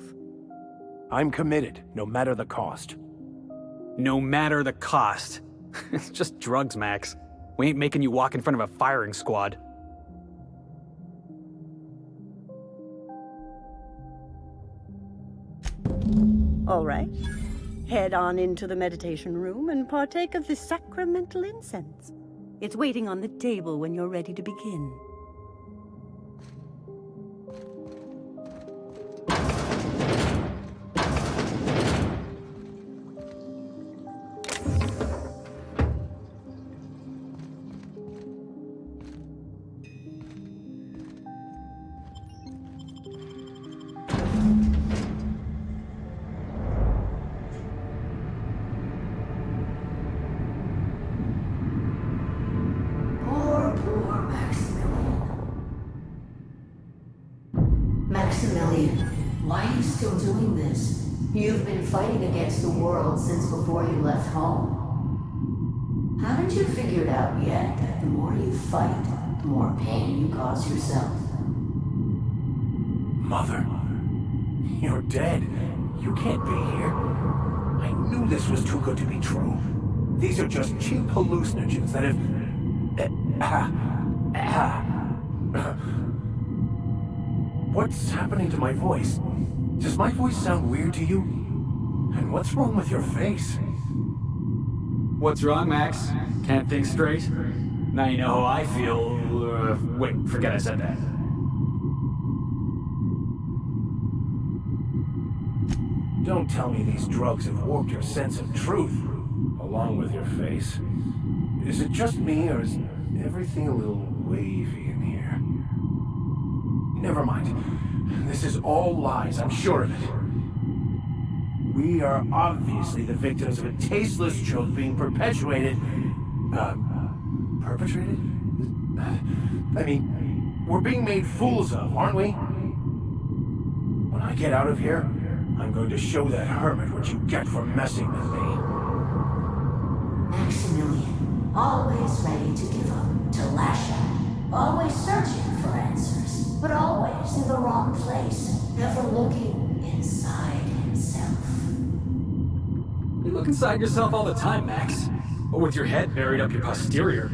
Speaker 15: I'm committed, no matter the cost.
Speaker 18: No matter the cost. It's just drugs, Max. We ain't making you walk in front of a firing squad.
Speaker 19: All right. Head on into the meditation room and partake of the sacramental incense. It's waiting on the table when you're ready to begin.
Speaker 16: Maximilian, why are you still doing this? You've been fighting against the world since before you left home. Haven't you figured out yet that the more you fight, the more pain you cause yourself?
Speaker 15: Mother, you're dead. You can't be here. I knew this was too good to be true. These are just cheap hallucinogens that have... What's happening to my voice? Does my voice sound weird to you? And what's wrong with your face?
Speaker 18: What's wrong, Max? Can't think straight? Now you know how I feel. Wait, forget I said that.
Speaker 15: Don't tell me these drugs have warped your sense of truth, along with your face. Is it just me, or is everything a little wavy in here? Never mind. This is all lies, I'm sure of it. We are obviously the victims of a tasteless joke being perpetuated... perpetrated? I mean, we're being made fools of, aren't we? When I get out of here, I'm going to show that hermit what you get for messing with me.
Speaker 16: Maximilian, always ready to give up, to lash out, always searching for answers, but always in the wrong place, never looking inside himself.
Speaker 18: You look inside yourself all the time, Max. But with your head buried up your posterior.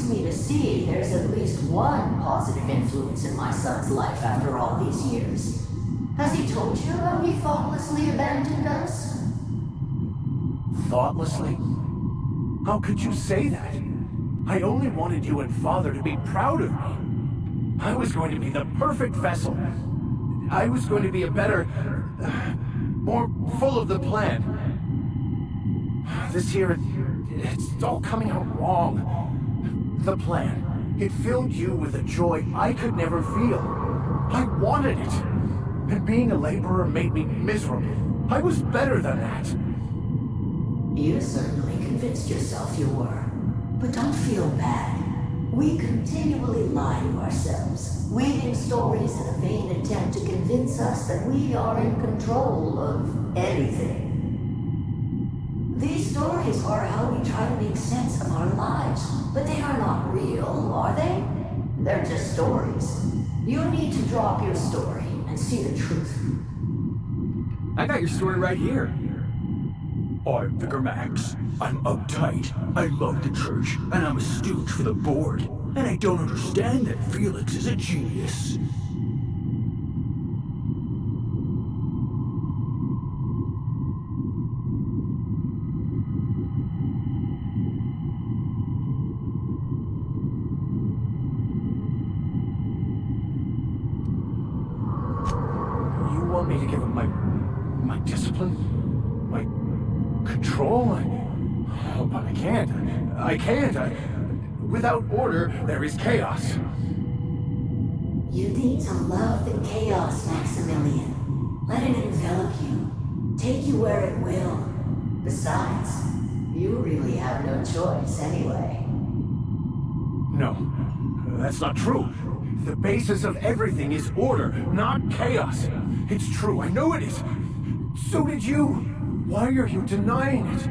Speaker 16: me to see there's at least one positive influence in my son's life after all these years. Has he told you how he thoughtlessly abandoned us?
Speaker 15: Thoughtlessly? How could you say that? I only wanted you and Father to be proud of me. I was going to be the perfect vessel. I was going to be a better... more full of the plan. This year, it's all coming out wrong. The plan. It filled you with a joy I could never feel. I wanted it. And being a laborer made me miserable. I was better than that.
Speaker 16: You certainly convinced yourself you were. But don't feel bad. We continually lie to ourselves, weaving stories in a vain attempt to convince us that we are in control of anything. These stories are how we try to make sense of our lives, but they are not real, are they? They're just stories. You need to drop your story and see the truth.
Speaker 20: I got your story right here. I'm Vicar Max. I'm uptight. I love the church, and I'm a stooge for the board. And I don't understand that Felix is a genius.
Speaker 15: You want me to give him my discipline? My control? Oh, but I can't. I can't. Without order, there is chaos.
Speaker 16: You need to love the chaos, Maximilian. Let it envelop you. Take you where it will. Besides, you really have no choice anyway.
Speaker 15: No, that's not true. The basis of everything is order, not chaos. It's true, I know it is. So did you. Why are you denying it?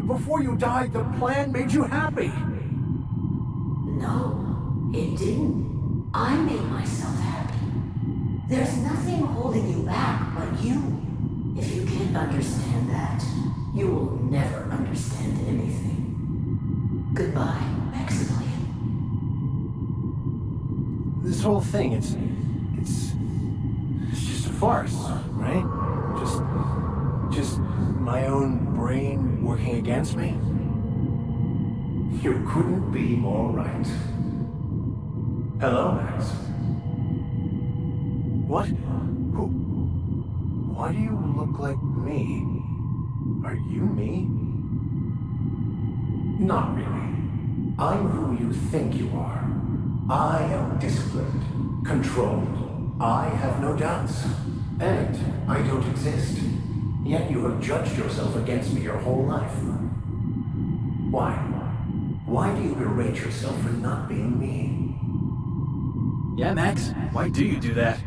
Speaker 15: Before you died, the plan made you happy.
Speaker 16: No, it didn't. I made myself happy. There's nothing holding you back but you. If you can't understand that, you will never understand anything. Goodbye, Maximilian.
Speaker 15: This whole thing, it's just a farce, right? Just my own brain working against me? You couldn't be more right. Hello, Max. What? Who? Why do you look like me? Are you me? Not really. I'm who you think you are. I am disciplined, controlled. I have no doubts. And I don't exist. Yet you have judged yourself against me your whole life. Why? Why do you berate yourself for not being me?
Speaker 20: Yeah, Max, why do you do that?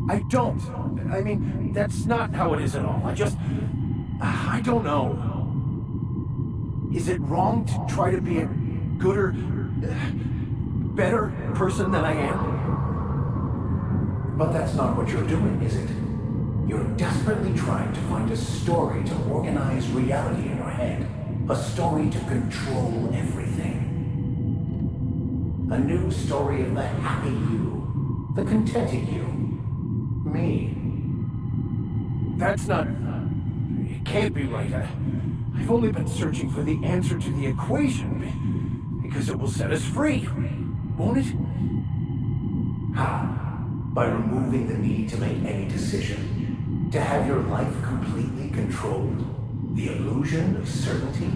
Speaker 15: I don't. I mean, that's not how it is at all. I don't know. Is it wrong to try to be a gooder, better person than I am? But that's not what you're doing, is it? You're desperately trying to find a story to organize reality in your head. A story to control everything. A new story of the happy you, the contented you. Me. That's not... It can't be right. I've only been searching for the answer to the equation, because it will set us free, won't it? How? By removing the need to make any decision. To have your life completely controlled. The illusion of certainty.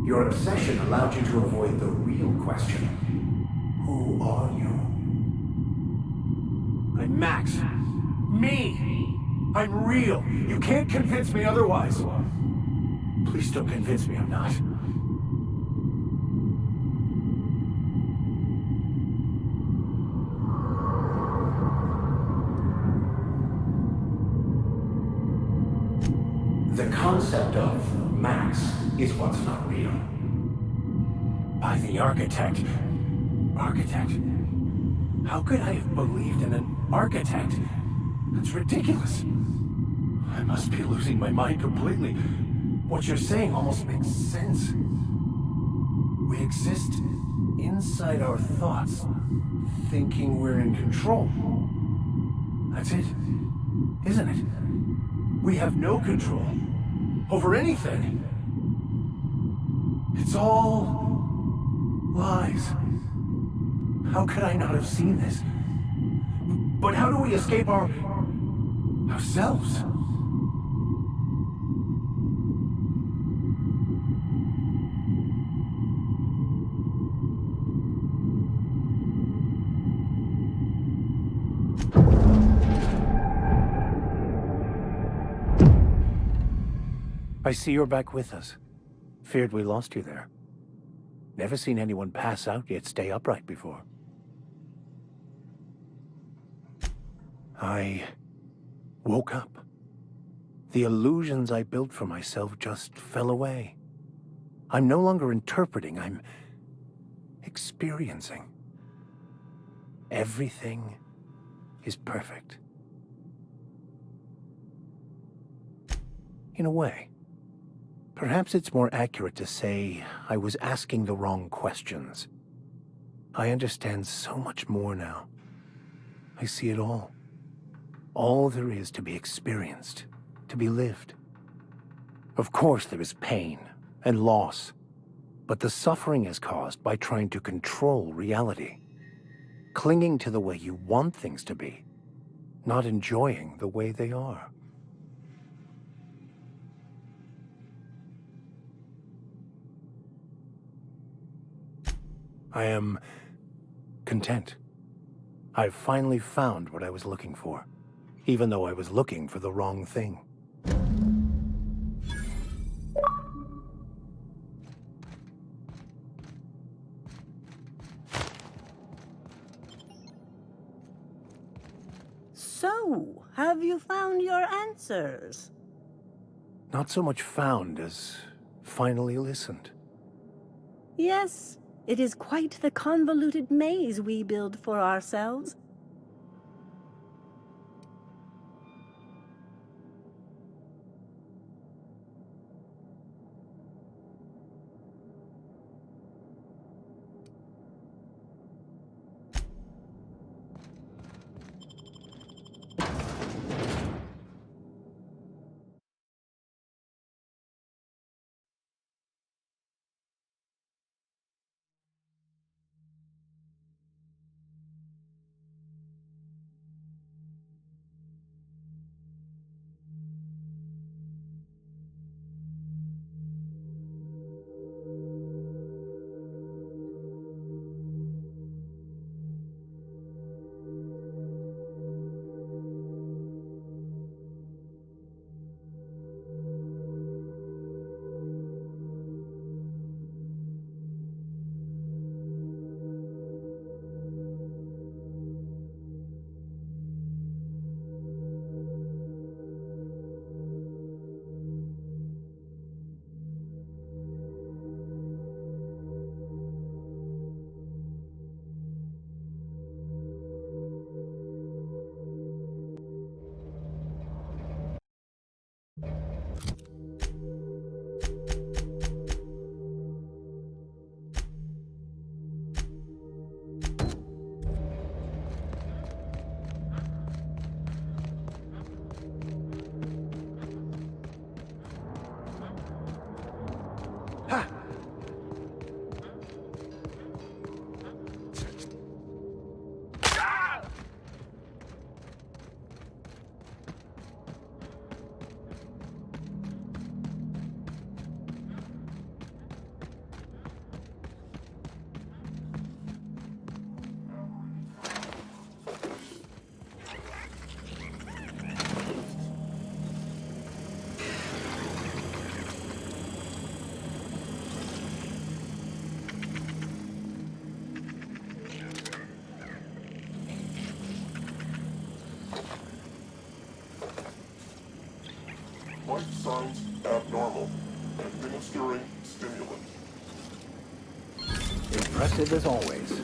Speaker 15: Your obsession allowed you to avoid the real question. Who are you? I'm Max. Me! I'm real. You can't convince me otherwise. Please don't convince me I'm not. The concept of Max is what's not real. By the architect. Architect? How could I have believed in an architect? That's ridiculous. I must be losing my mind completely. What you're saying almost makes sense. We exist inside our thoughts, thinking we're in control. That's it, isn't it? We have no control over anything. It's all lies. How could I not have seen this? But how do we escape ourselves? I see you're back with us. Feared we lost you there. Never seen anyone pass out yet stay upright before. I woke up. The illusions I built for myself just fell away. I'm no longer interpreting, I'm experiencing. Everything is perfect. In a way. Perhaps it's more accurate to say I was asking the wrong questions. I understand so much more now. I see it all. All there is to be experienced, to be lived. Of course there is pain and loss, but the suffering is caused by trying to control reality, clinging to the way you want things to be, not enjoying the way they are. I am content. I've finally found what I was looking for, even though I was looking for the wrong thing.
Speaker 19: So, have you found your answers?
Speaker 15: Not so much found as finally listened.
Speaker 19: Yes, it is quite the convoluted maze we build for ourselves.
Speaker 10: Life signs abnormal. Administering stimulant.
Speaker 15: Impressive as always.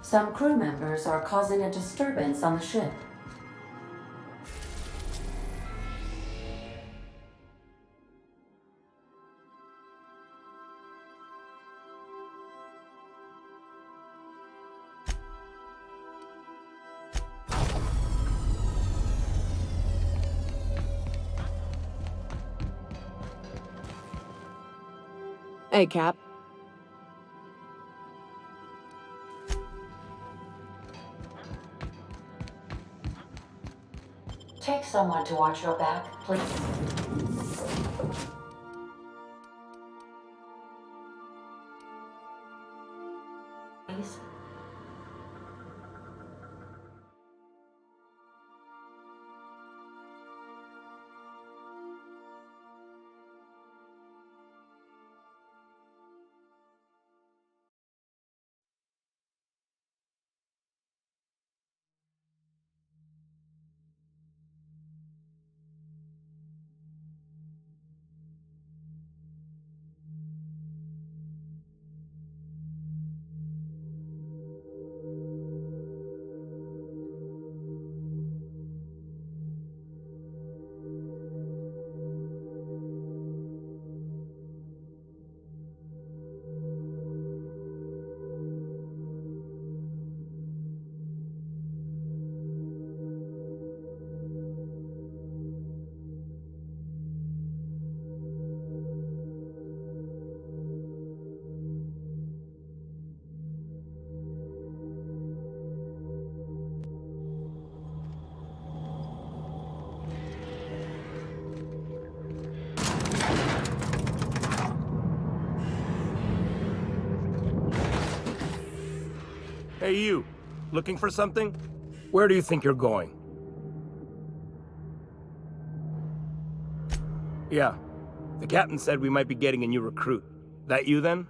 Speaker 16: Some crew members are causing a disturbance on the ship.
Speaker 6: Hey, Cap.
Speaker 16: Take someone to watch your back, please. Please.
Speaker 21: Hey, you. Looking for something? Where do you think you're going? Yeah. The captain said we might be getting a new recruit. That you, then?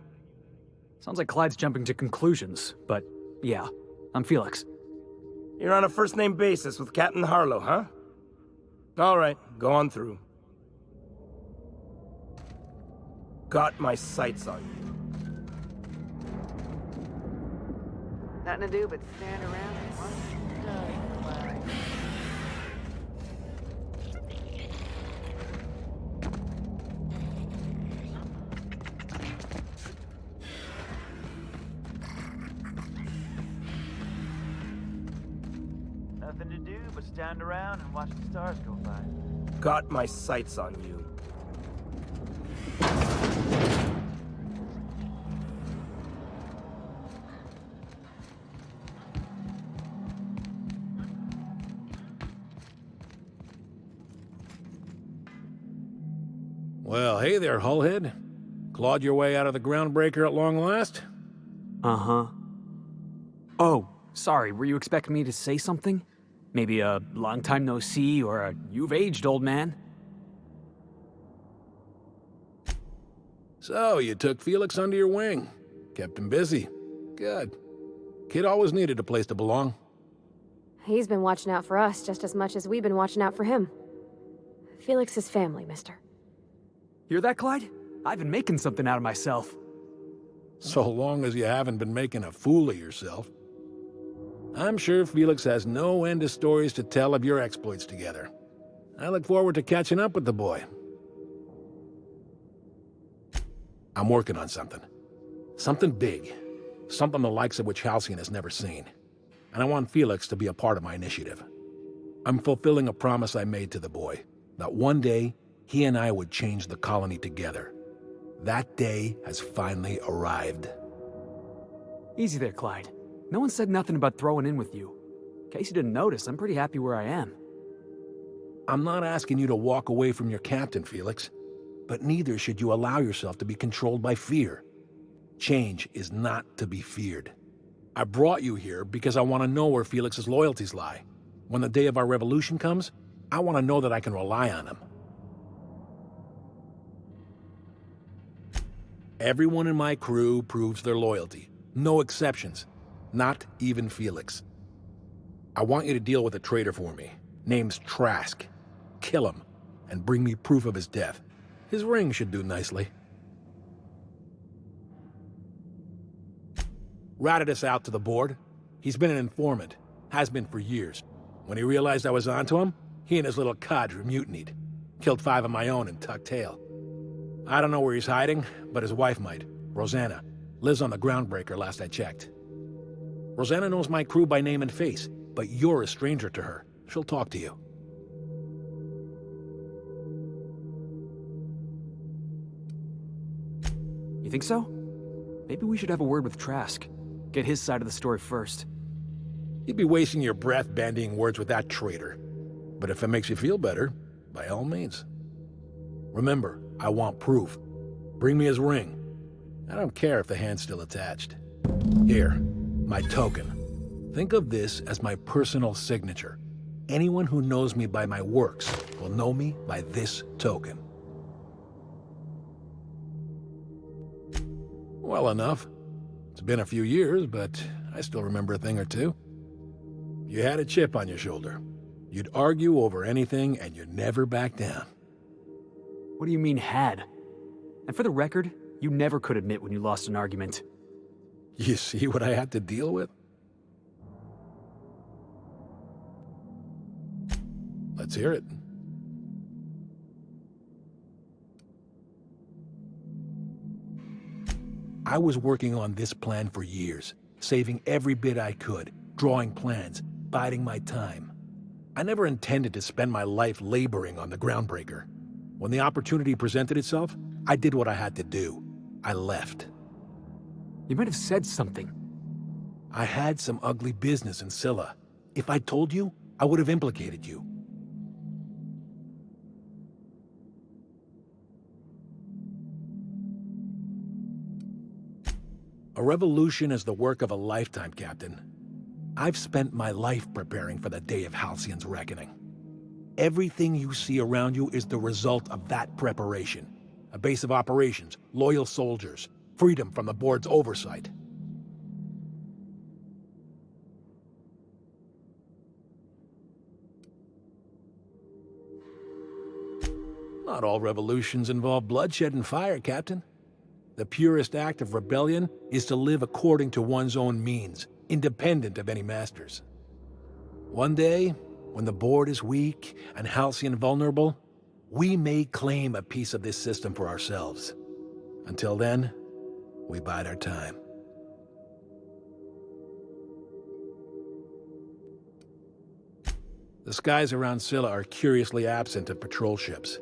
Speaker 18: Sounds like Clyde's jumping to conclusions, but yeah, I'm Felix.
Speaker 21: You're on a first-name basis with Captain Harlow, huh? All right, go on through. Got my sights on you.
Speaker 22: Nothing to do but stand around and watch the stars fly. Nothing to do but stand around and watch the stars go by.
Speaker 21: Got my sights on you.
Speaker 23: Well, hey there, Hullhead. Clawed your way out of the groundbreaker at long last?
Speaker 18: Uh-huh. Oh, sorry, were you expecting me to say something? Maybe a long time no see, or a you've aged, old man?
Speaker 23: So, you took Felix under your wing. Kept him busy. Good. Kid always needed a place to belong.
Speaker 2: He's been watching out for us just as much as we've been watching out for him. Felix is family, mister.
Speaker 18: Hear that, Clyde? I've been making something out of myself.
Speaker 23: So long as you haven't been making a fool of yourself. I'm sure Felix has no end of stories to tell of your exploits together. I look forward to catching up with the boy. I'm working on something. Something big. Something the likes of which Halcyon has never seen. And I want Felix to be a part of my initiative. I'm fulfilling a promise I made to the boy, that one day, he and I would change the colony together. That day has finally arrived.
Speaker 18: Easy there, Clyde. No one said nothing about throwing in with you. In case you didn't notice, I'm pretty happy where I am.
Speaker 23: I'm not asking you to walk away from your captain, Felix. But neither should you allow yourself to be controlled by fear. Change is not to be feared. I brought you here because I want to know where Felix's loyalties lie. When the day of our revolution comes, I want to know that I can rely on him. Everyone in my crew proves their loyalty. No exceptions. Not even Felix. I want you to deal with a traitor for me. Name's Trask. Kill him, and bring me proof of his death. His ring should do nicely. Routed us out to the board. He's been an informant. Has been for years. When he realized I was onto him, he and his little cadre mutinied. Killed 5 of my own and tucked tail. I don't know where he's hiding, but his wife might. Rosanna. Lives on the Groundbreaker last I checked. Rosanna knows my crew by name and face, but you're a stranger to her. She'll talk to you.
Speaker 18: You think so? Maybe we should have a word with Trask. Get his side of the story first.
Speaker 23: You'd be wasting your breath bandying words with that traitor. But if it makes you feel better, by all means. Remember, I want proof. Bring me his ring. I don't care if the hand's still attached. Here, my token. Think of this as my personal signature. Anyone who knows me by my works will know me by this token. Well enough. It's been a few years, but I still remember a thing or two. You had a chip on your shoulder. You'd argue over anything, and you'd never back down.
Speaker 18: What do you mean, had? And for the record, you never could admit when you lost an argument.
Speaker 23: You see what I had to deal with? Let's hear it. I was working on this plan for years, saving every bit I could, drawing plans, biding my time. I never intended to spend my life laboring on the Groundbreaker. When the opportunity presented itself, I did what I had to do. I left.
Speaker 18: You might have said something.
Speaker 23: I had some ugly business in Scylla. If I'd told you, I would have implicated you. A revolution is the work of a lifetime, Captain. I've spent my life preparing for the day of Halcyon's reckoning. Everything you see around you is the result of that preparation. A base of operations, loyal soldiers, freedom from the board's oversight. Not all revolutions involve bloodshed and fire, Captain. The purest act of rebellion is to live according to one's own means, independent of any masters. One day, when the board is weak and Halcyon vulnerable, we may claim a piece of this system for ourselves. Until then, we bide our time. The skies around Scylla are curiously absent of patrol ships.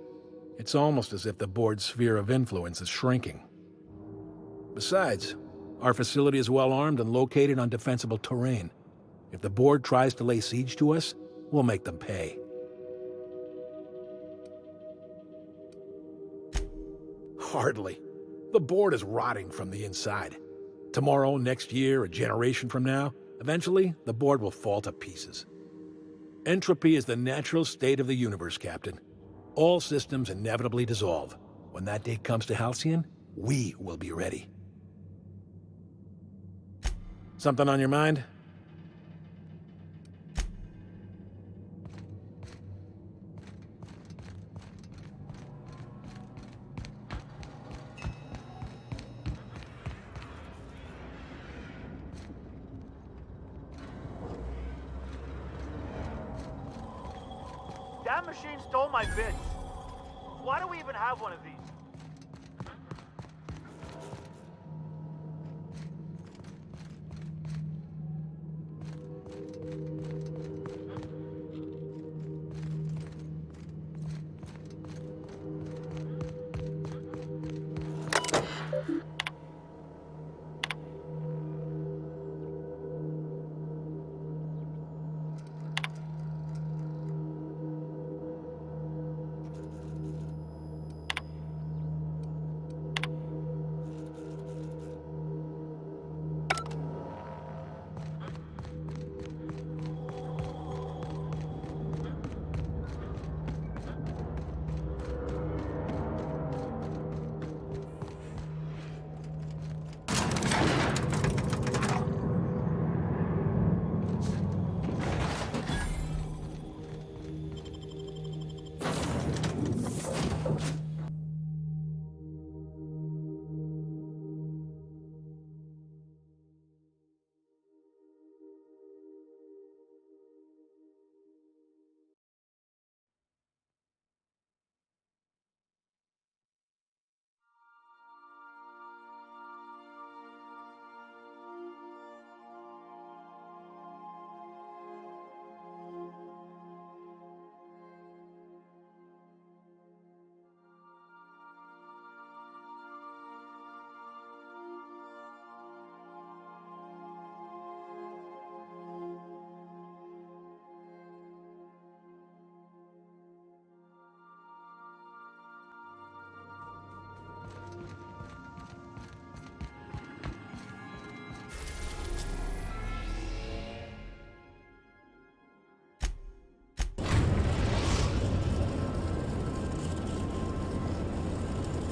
Speaker 23: It's almost as if the board's sphere of influence is shrinking. Besides, our facility is well armed and located on defensible terrain. If the board tries to lay siege to us, we'll make them pay. Hardly. The board is rotting from the inside. Tomorrow, next year, a generation from now, eventually, the board will fall to pieces. Entropy is the natural state of the universe, Captain. All systems inevitably dissolve. When that day comes to Halcyon, we will be ready. Something on your mind?
Speaker 12: That machine stole my bits. Why do we even have one of these?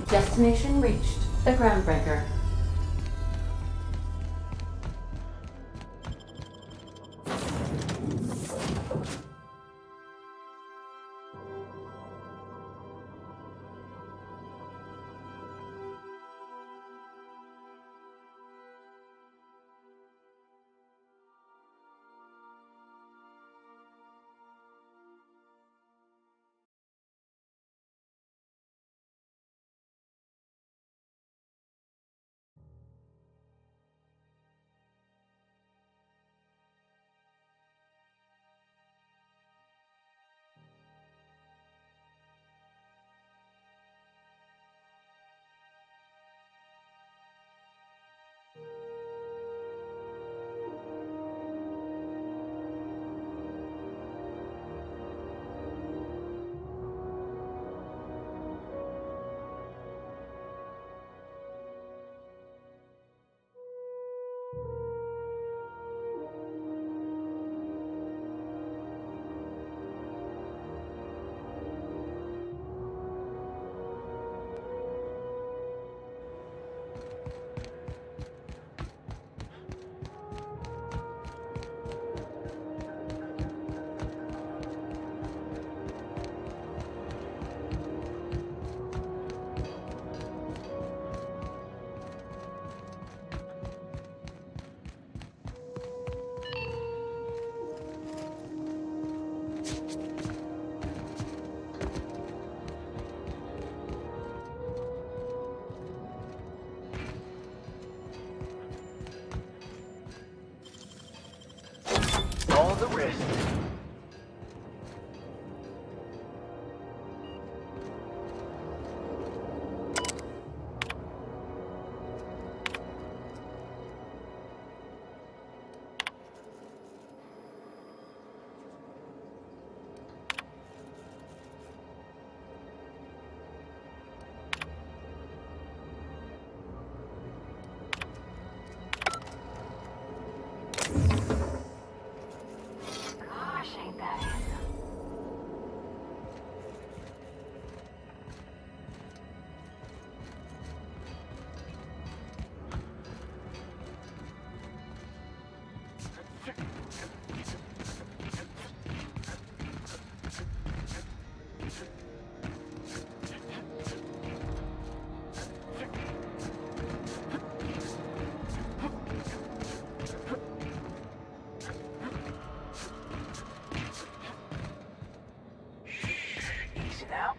Speaker 16: Destination reached. The Groundbreaker.
Speaker 15: All the rest.
Speaker 16: Gosh, ain't that handsome.
Speaker 15: Easy now.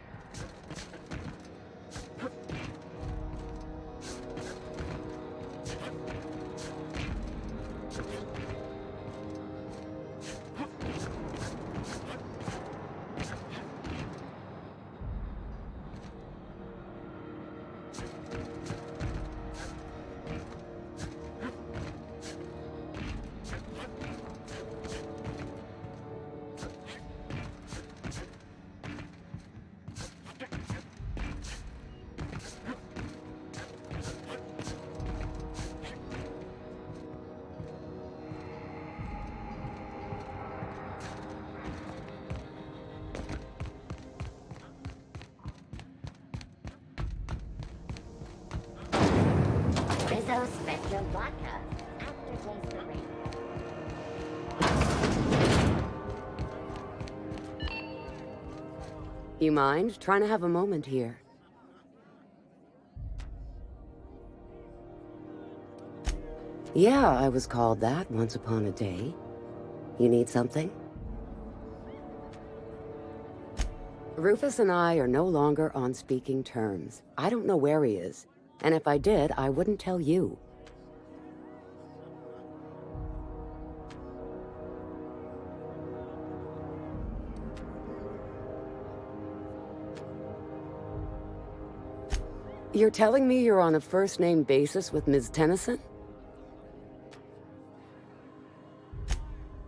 Speaker 16: Rizzo Spectrum Vodka. Aftertaste the rain.
Speaker 7: You mind? Trying to have a moment here. Yeah, I was called that once upon a day. You need something? Rufus and I are no longer on speaking terms. I don't know where he is. And if I did, I wouldn't tell you. You're telling me you're on a first-name basis with Ms. Tennyson?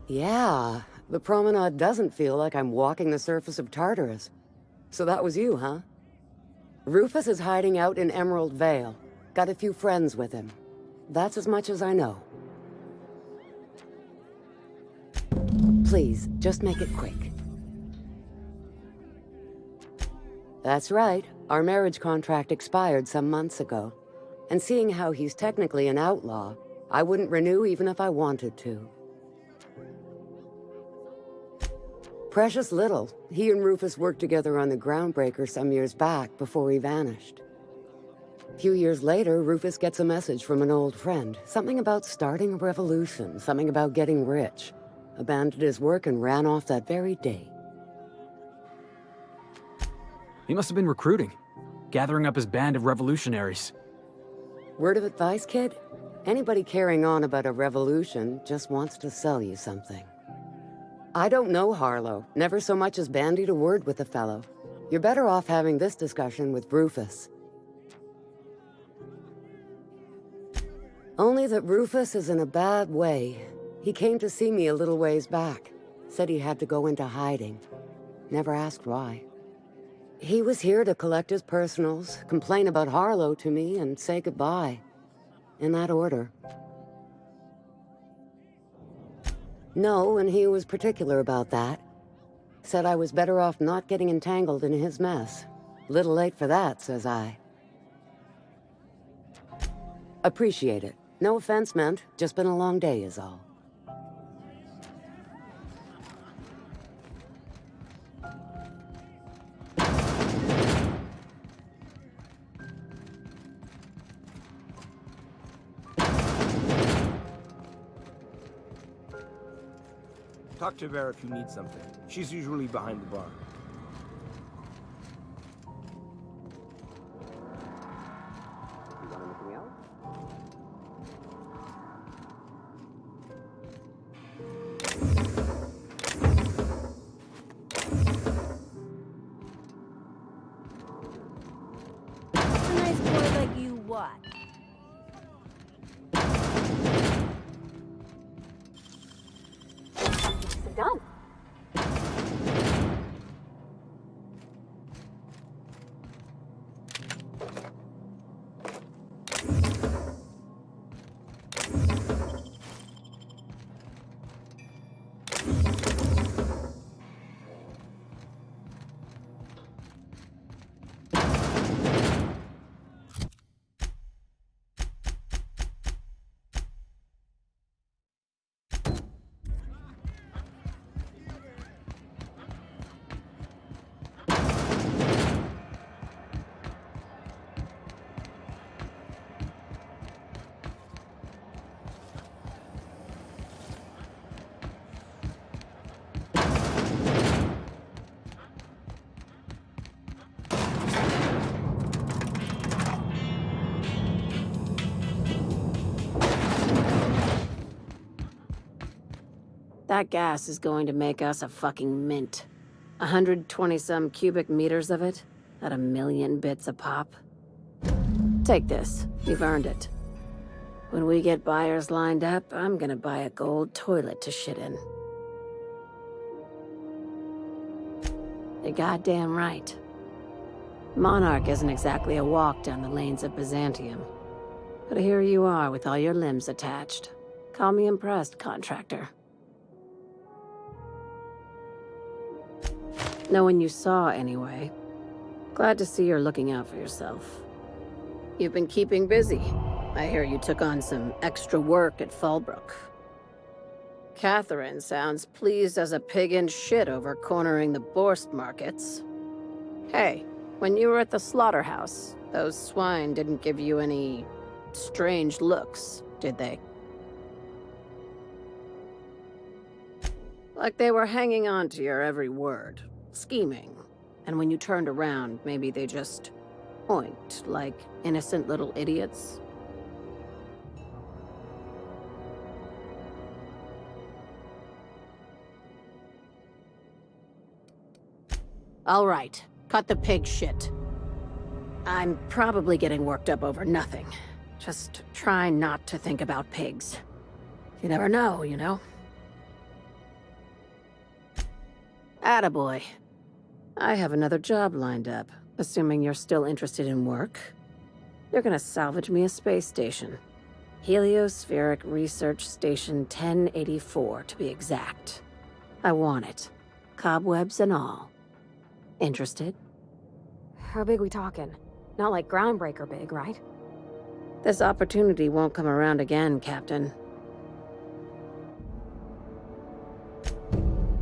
Speaker 7: Yeah, the promenade doesn't feel like I'm walking the surface of Tartarus. So that was you, huh? Rufus is hiding out in Emerald Vale. Got a few friends with him. That's as much as I know. Please, just make it quick. That's right. Our marriage contract expired some months ago, and seeing how he's technically an outlaw, I wouldn't renew even if I wanted to. Precious little. He and Rufus worked together on the Groundbreaker some years back before he vanished. A few years later, Rufus gets a message from an old friend. Something about starting a revolution, something about getting rich. Abandoned his work and ran off that very day.
Speaker 18: He must have been recruiting, gathering up his band of revolutionaries.
Speaker 7: Word of advice, kid? Anybody carrying on about a revolution just wants to sell you something. I don't know Harlow, never so much as bandied a word with the fellow. You're better off having this discussion with Rufus. Only that Rufus is in a bad way. He came to see me a little ways back. Said he had to go into hiding. Never asked why. He was here to collect his personals, complain about Harlow to me, and say goodbye. In that order. No, and he was particular about that. Said I was better off not getting entangled in his mess. Little late for that, says I. Appreciate it. No offense meant, just been a long day is all.
Speaker 21: Talk to Vera if you need something. She's usually behind the bar.
Speaker 7: You want anything else?
Speaker 19: What's a nice boy like you what?
Speaker 2: Sit down. That gas is going to make us a fucking mint. 120-some cubic meters of it, at 1,000,000 bits a pop. Take this. You've earned it. When we get buyers lined up, I'm gonna buy a gold toilet to shit in. You're goddamn right. Monarch isn't exactly a walk down the lanes of Byzantium. But here you are with all your limbs attached. Call me impressed, contractor. No one you saw, anyway. Glad to see you're looking out for yourself. You've been keeping busy. I hear you took on some extra work at Fallbrook. Catherine sounds pleased as a pig in shit over cornering the Borst markets. Hey, when you were at the slaughterhouse, those swine didn't give you any strange looks, did they? Like they were hanging on to your every word. Scheming. And when you turned around, maybe they just oinked like innocent little idiots. All right, cut the pig shit. I'm probably getting worked up over nothing. Just try not to think about pigs. You never know, you know? Attaboy. I have another job lined up, assuming you're still interested in work. You're gonna salvage me a space station. Heliospheric Research Station 1084, to be exact. I want it. Cobwebs and all. Interested? How big we talking? Not like groundbreaker big, right?
Speaker 3: This opportunity won't come around again, Captain.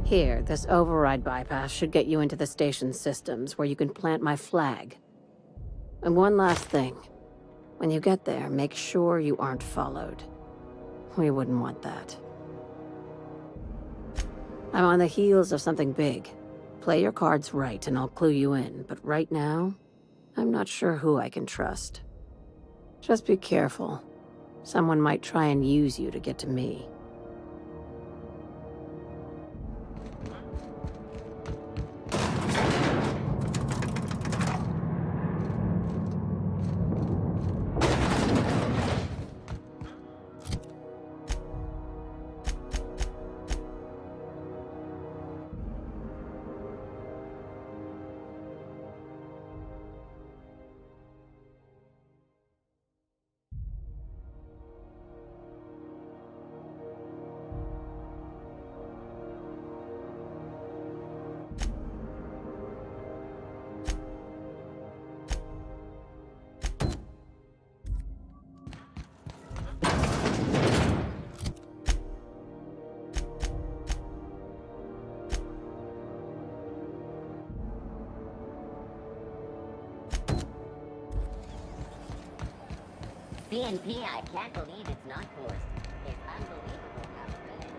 Speaker 3: Here, this override bypass should get you into the station's systems, where you can plant my flag. And one last thing. When you get there, make sure you aren't followed. We wouldn't want that. I'm on the heels of something big. Play your cards right and I'll clue you in, but right now, I'm not sure who I can trust. Just be careful. Someone might try and use you to get to me.
Speaker 4: CNP, I can't believe it's not forced. It's unbelievable how great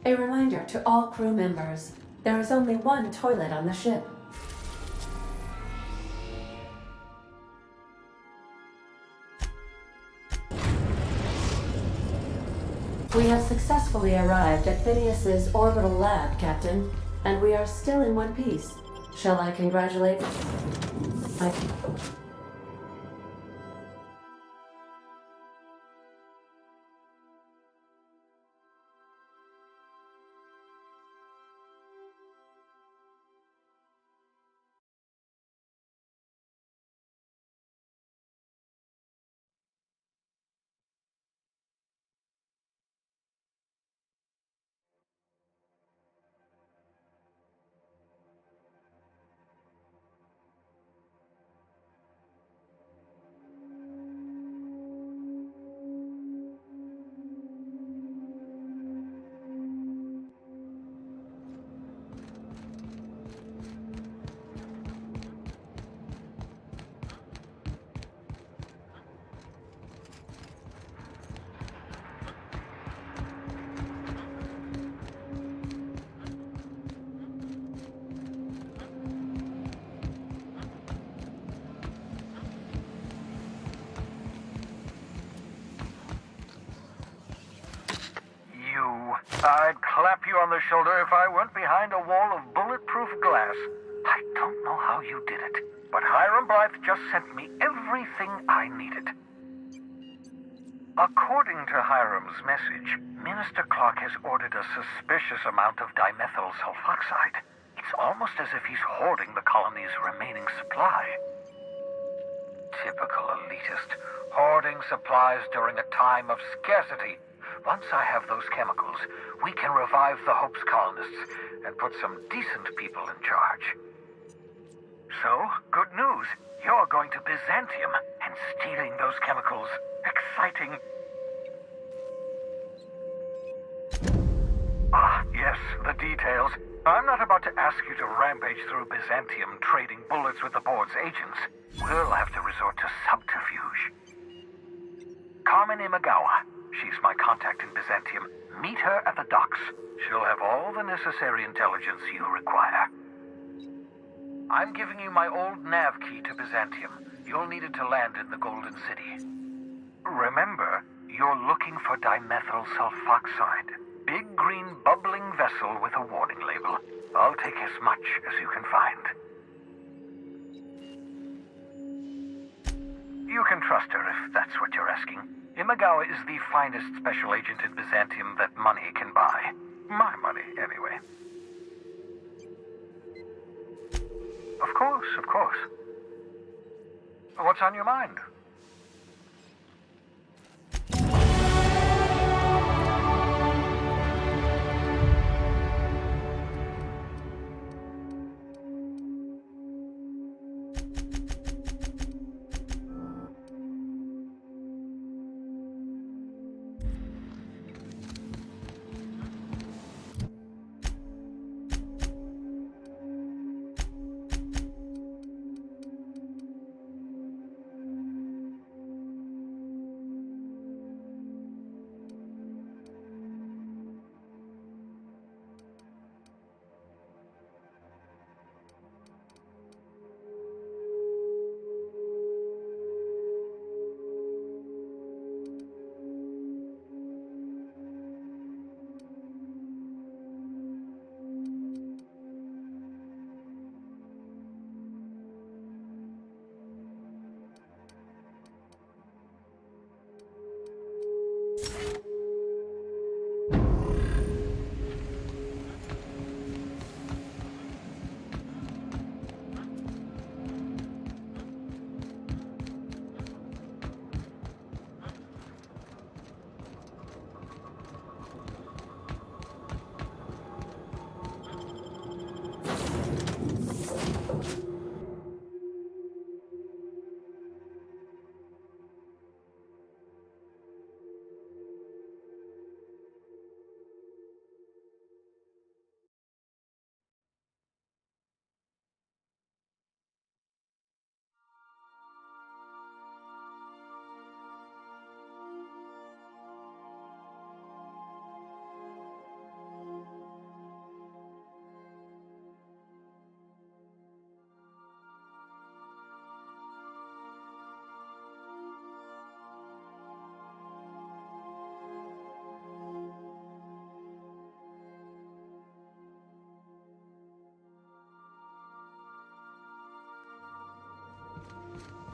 Speaker 2: A reminder to all crew members, there is only one toilet on the ship. We have successfully arrived at Phineas's orbital lab, Captain, and we are still in one piece. Shall I congratulate?
Speaker 15: I'd clap you on the shoulder if I weren't behind a wall of bulletproof glass. I don't know how you did it, but Hiram Blythe just sent me everything I needed.
Speaker 11: According to Hiram's message, Minister Clark has ordered a suspicious amount of dimethyl sulfoxide. It's almost as if he's hoarding the colony's remaining supply. Typical elitist, hoarding supplies during a time of scarcity. Once I have those chemicals, we can revive the Hope's colonists and put some decent people in charge. So, good news. You're going to Byzantium and stealing those chemicals. Exciting. Ah, yes, the details. I'm not about to ask you to rampage through Byzantium trading bullets with the board's agents. We'll have to resort to subterfuge. Carmen Imagawa. She's my contact in Byzantium. Meet her at the docks. She'll have all the necessary intelligence you require. I'm giving you my old nav key to Byzantium. You'll need it to land in the Golden City. Remember, you're looking for dimethyl sulfoxide. Big green bubbling vessel with a warning label. I'll take as much as you can find. You can trust her if that's what you're asking. Imagawa is the finest special agent in Byzantium that money can buy. My money, anyway. Of course, of course. What's on your mind?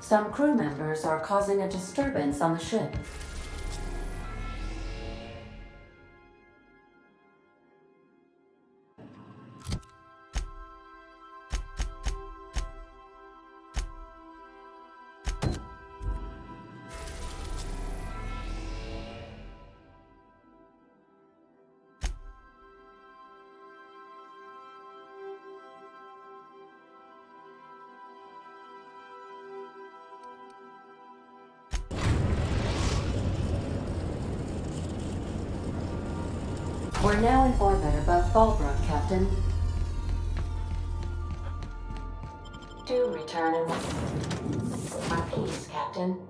Speaker 3: Some crew members are causing a disturbance on the ship. We're now in orbit above Fallbrook, Captain. Do return in one piece, Captain.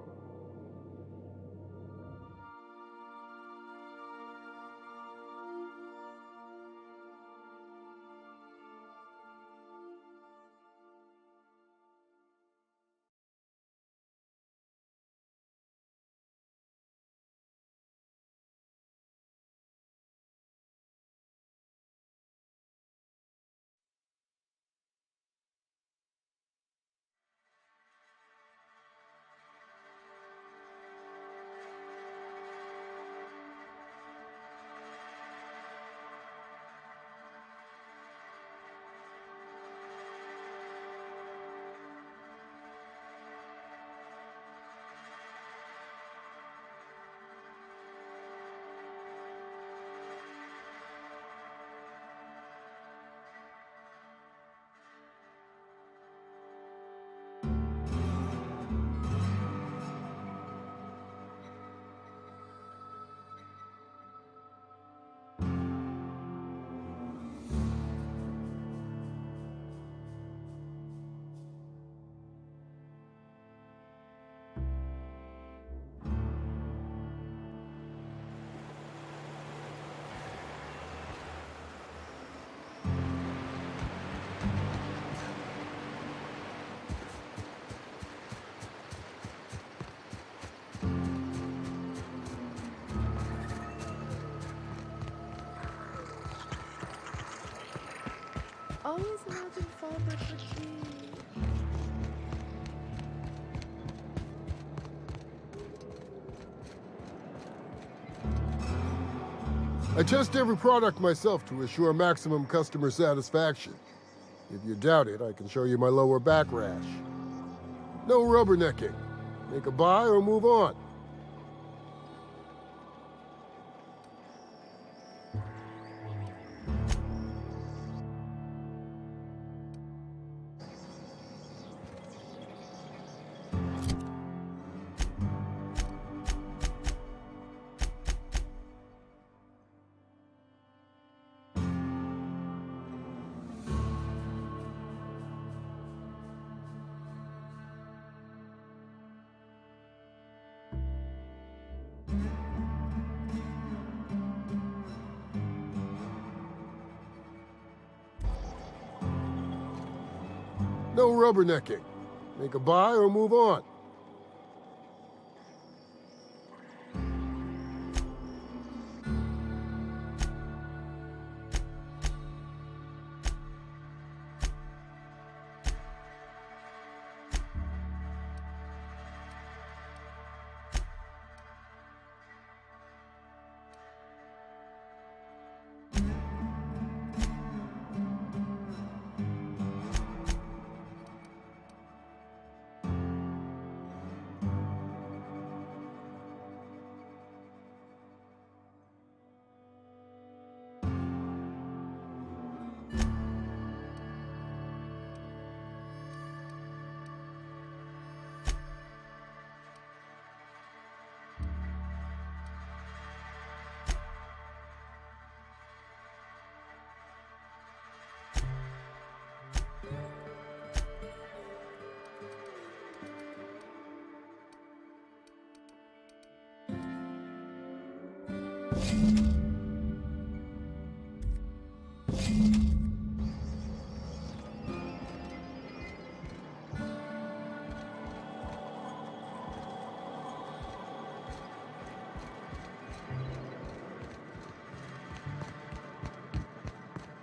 Speaker 8: fabric fatigue.
Speaker 5: I test every product myself to assure maximum customer satisfaction. If you doubt it, I can show you my lower back rash. No rubbernecking. Make a buy or move on. No rubbernecking. Make a buy or move on.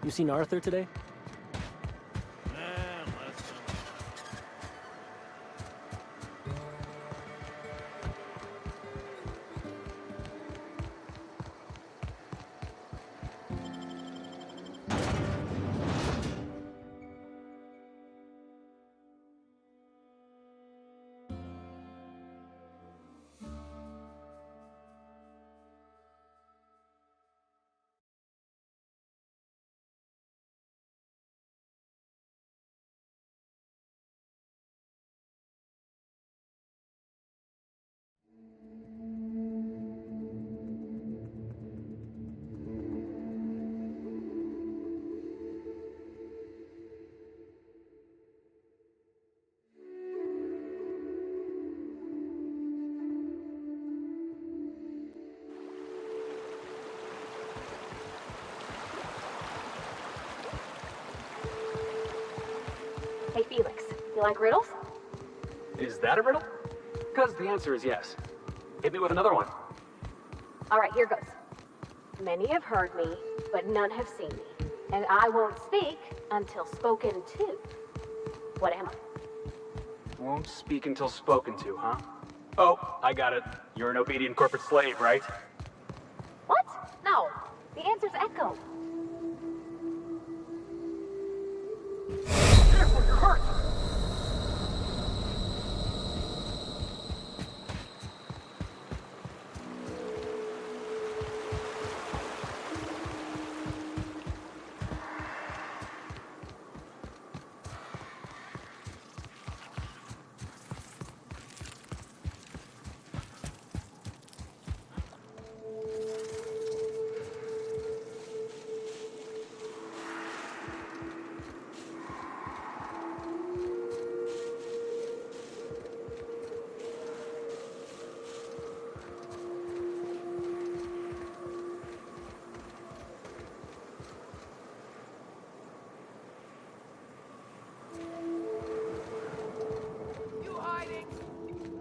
Speaker 9: You seen Arthur today?
Speaker 2: Hey, Felix, you like riddles?
Speaker 18: Is that a riddle? Because the answer is yes. Hit me with another one.
Speaker 2: All right, here goes. Many have heard me, but none have seen me. And I won't speak until spoken to. What am I?
Speaker 18: Won't speak until spoken to, huh? Oh, I got it. You're an obedient corporate slave, right?
Speaker 2: What? No. The answer's echo.
Speaker 18: Careful, you're hurt!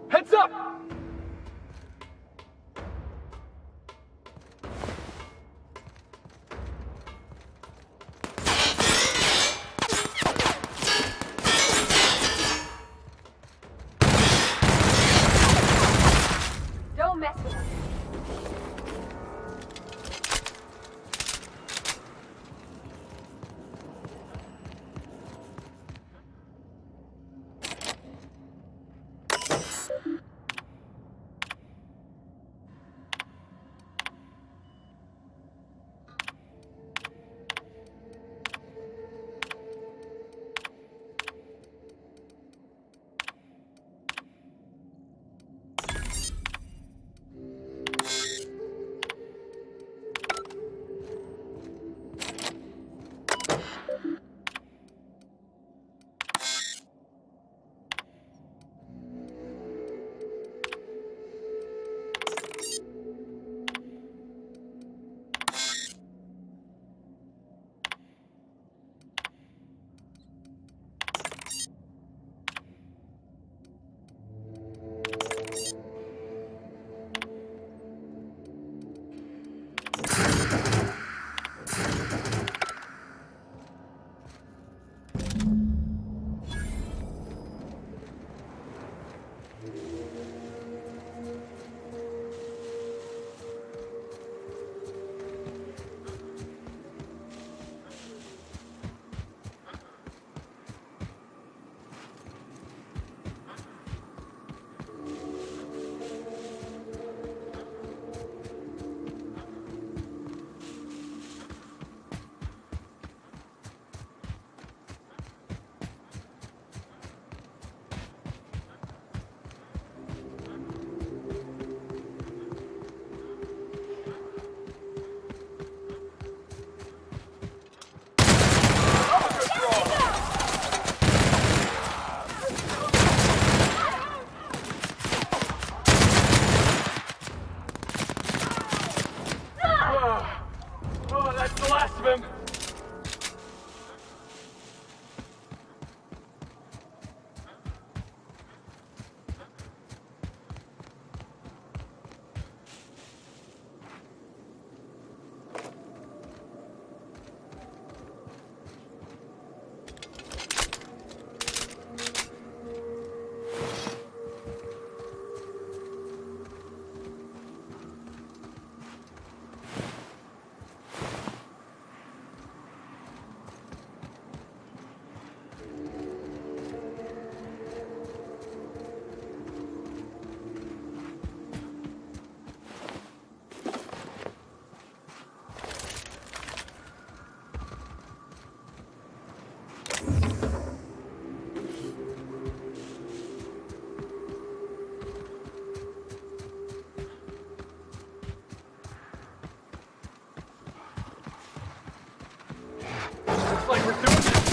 Speaker 18: Heads up! That's the last of him! Looks like we're doing this!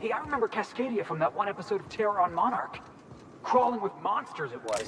Speaker 18: Hey, I remember Cascadia from that one episode of Terror on Monarch. Crawling with monsters it was.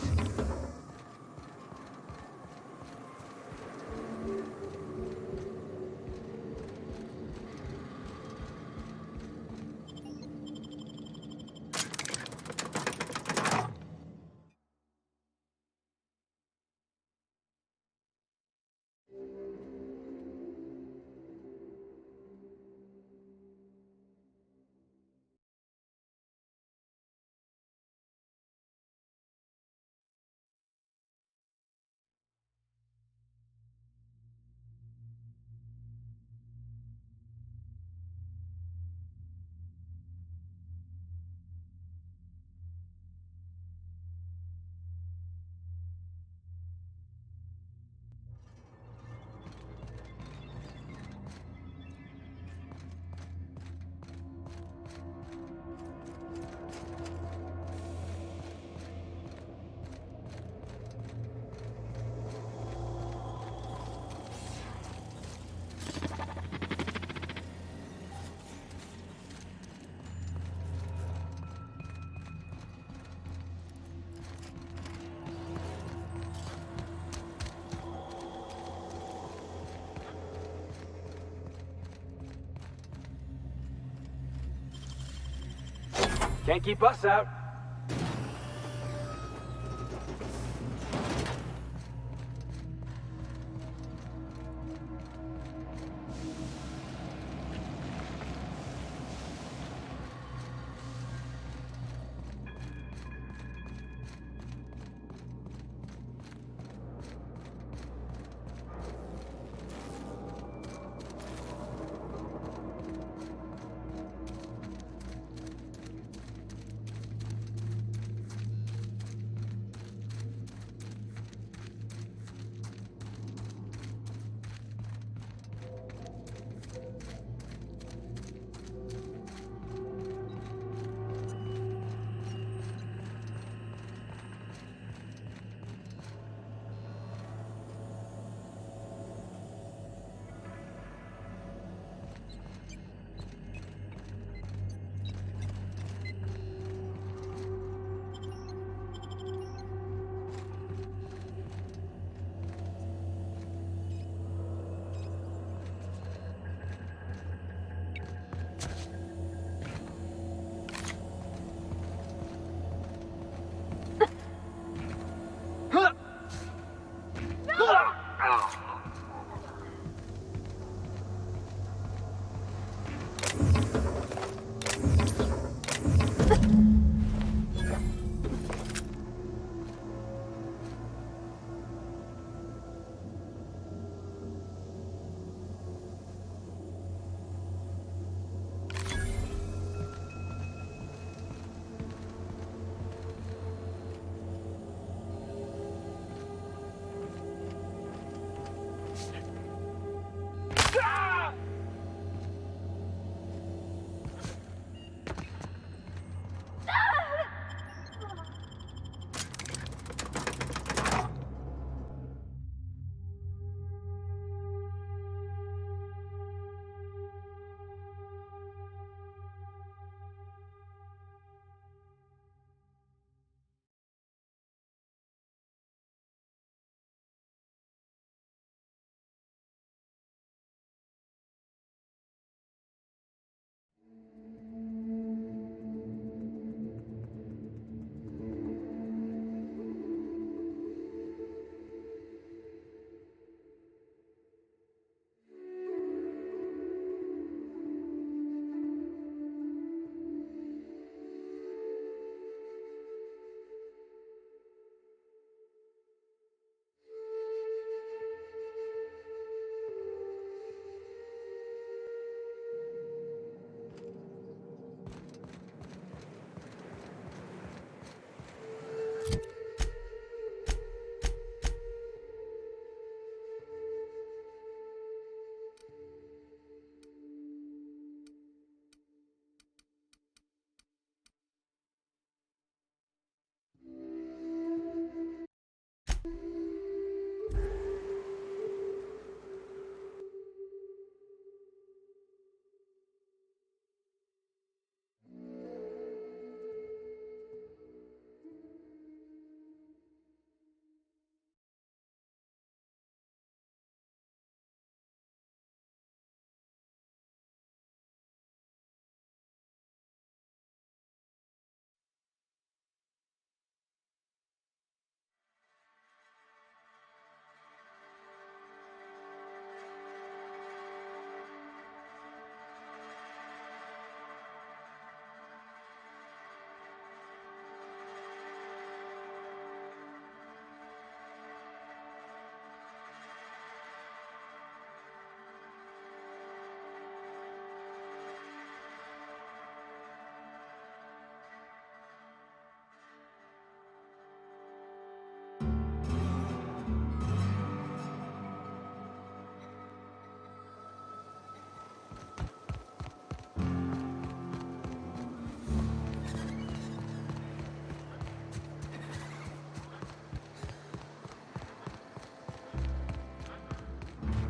Speaker 18: Can't keep us out.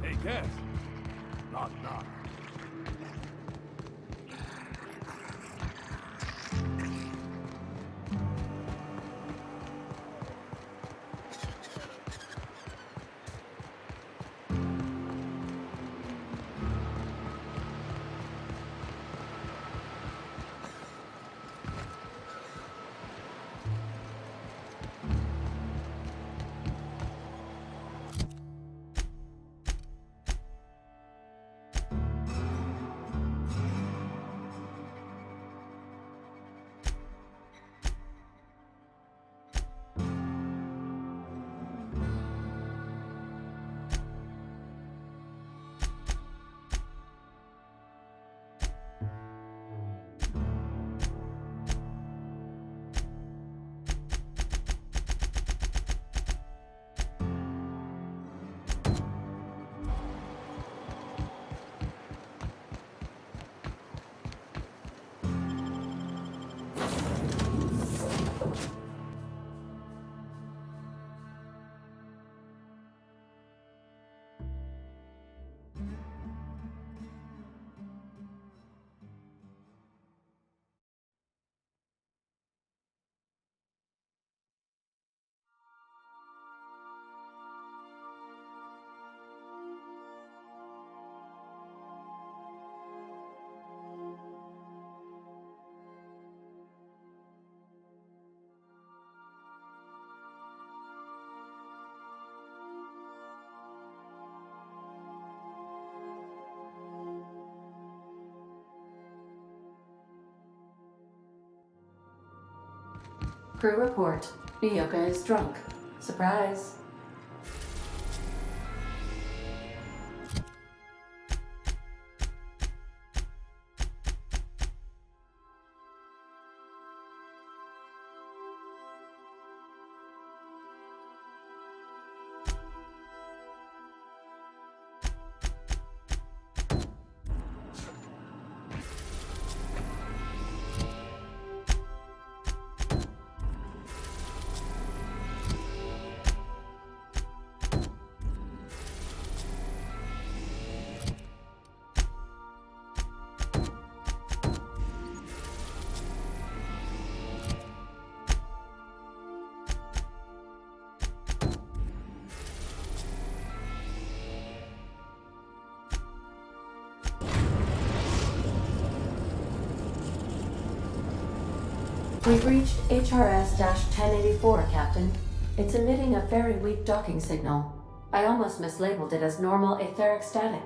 Speaker 8: Hey, Cass. Knock, knock.
Speaker 3: Crew report. Yoka is drunk. Surprise. We've reached HRS-1084, Captain. It's emitting a very weak docking signal. I almost mislabeled it as normal etheric static.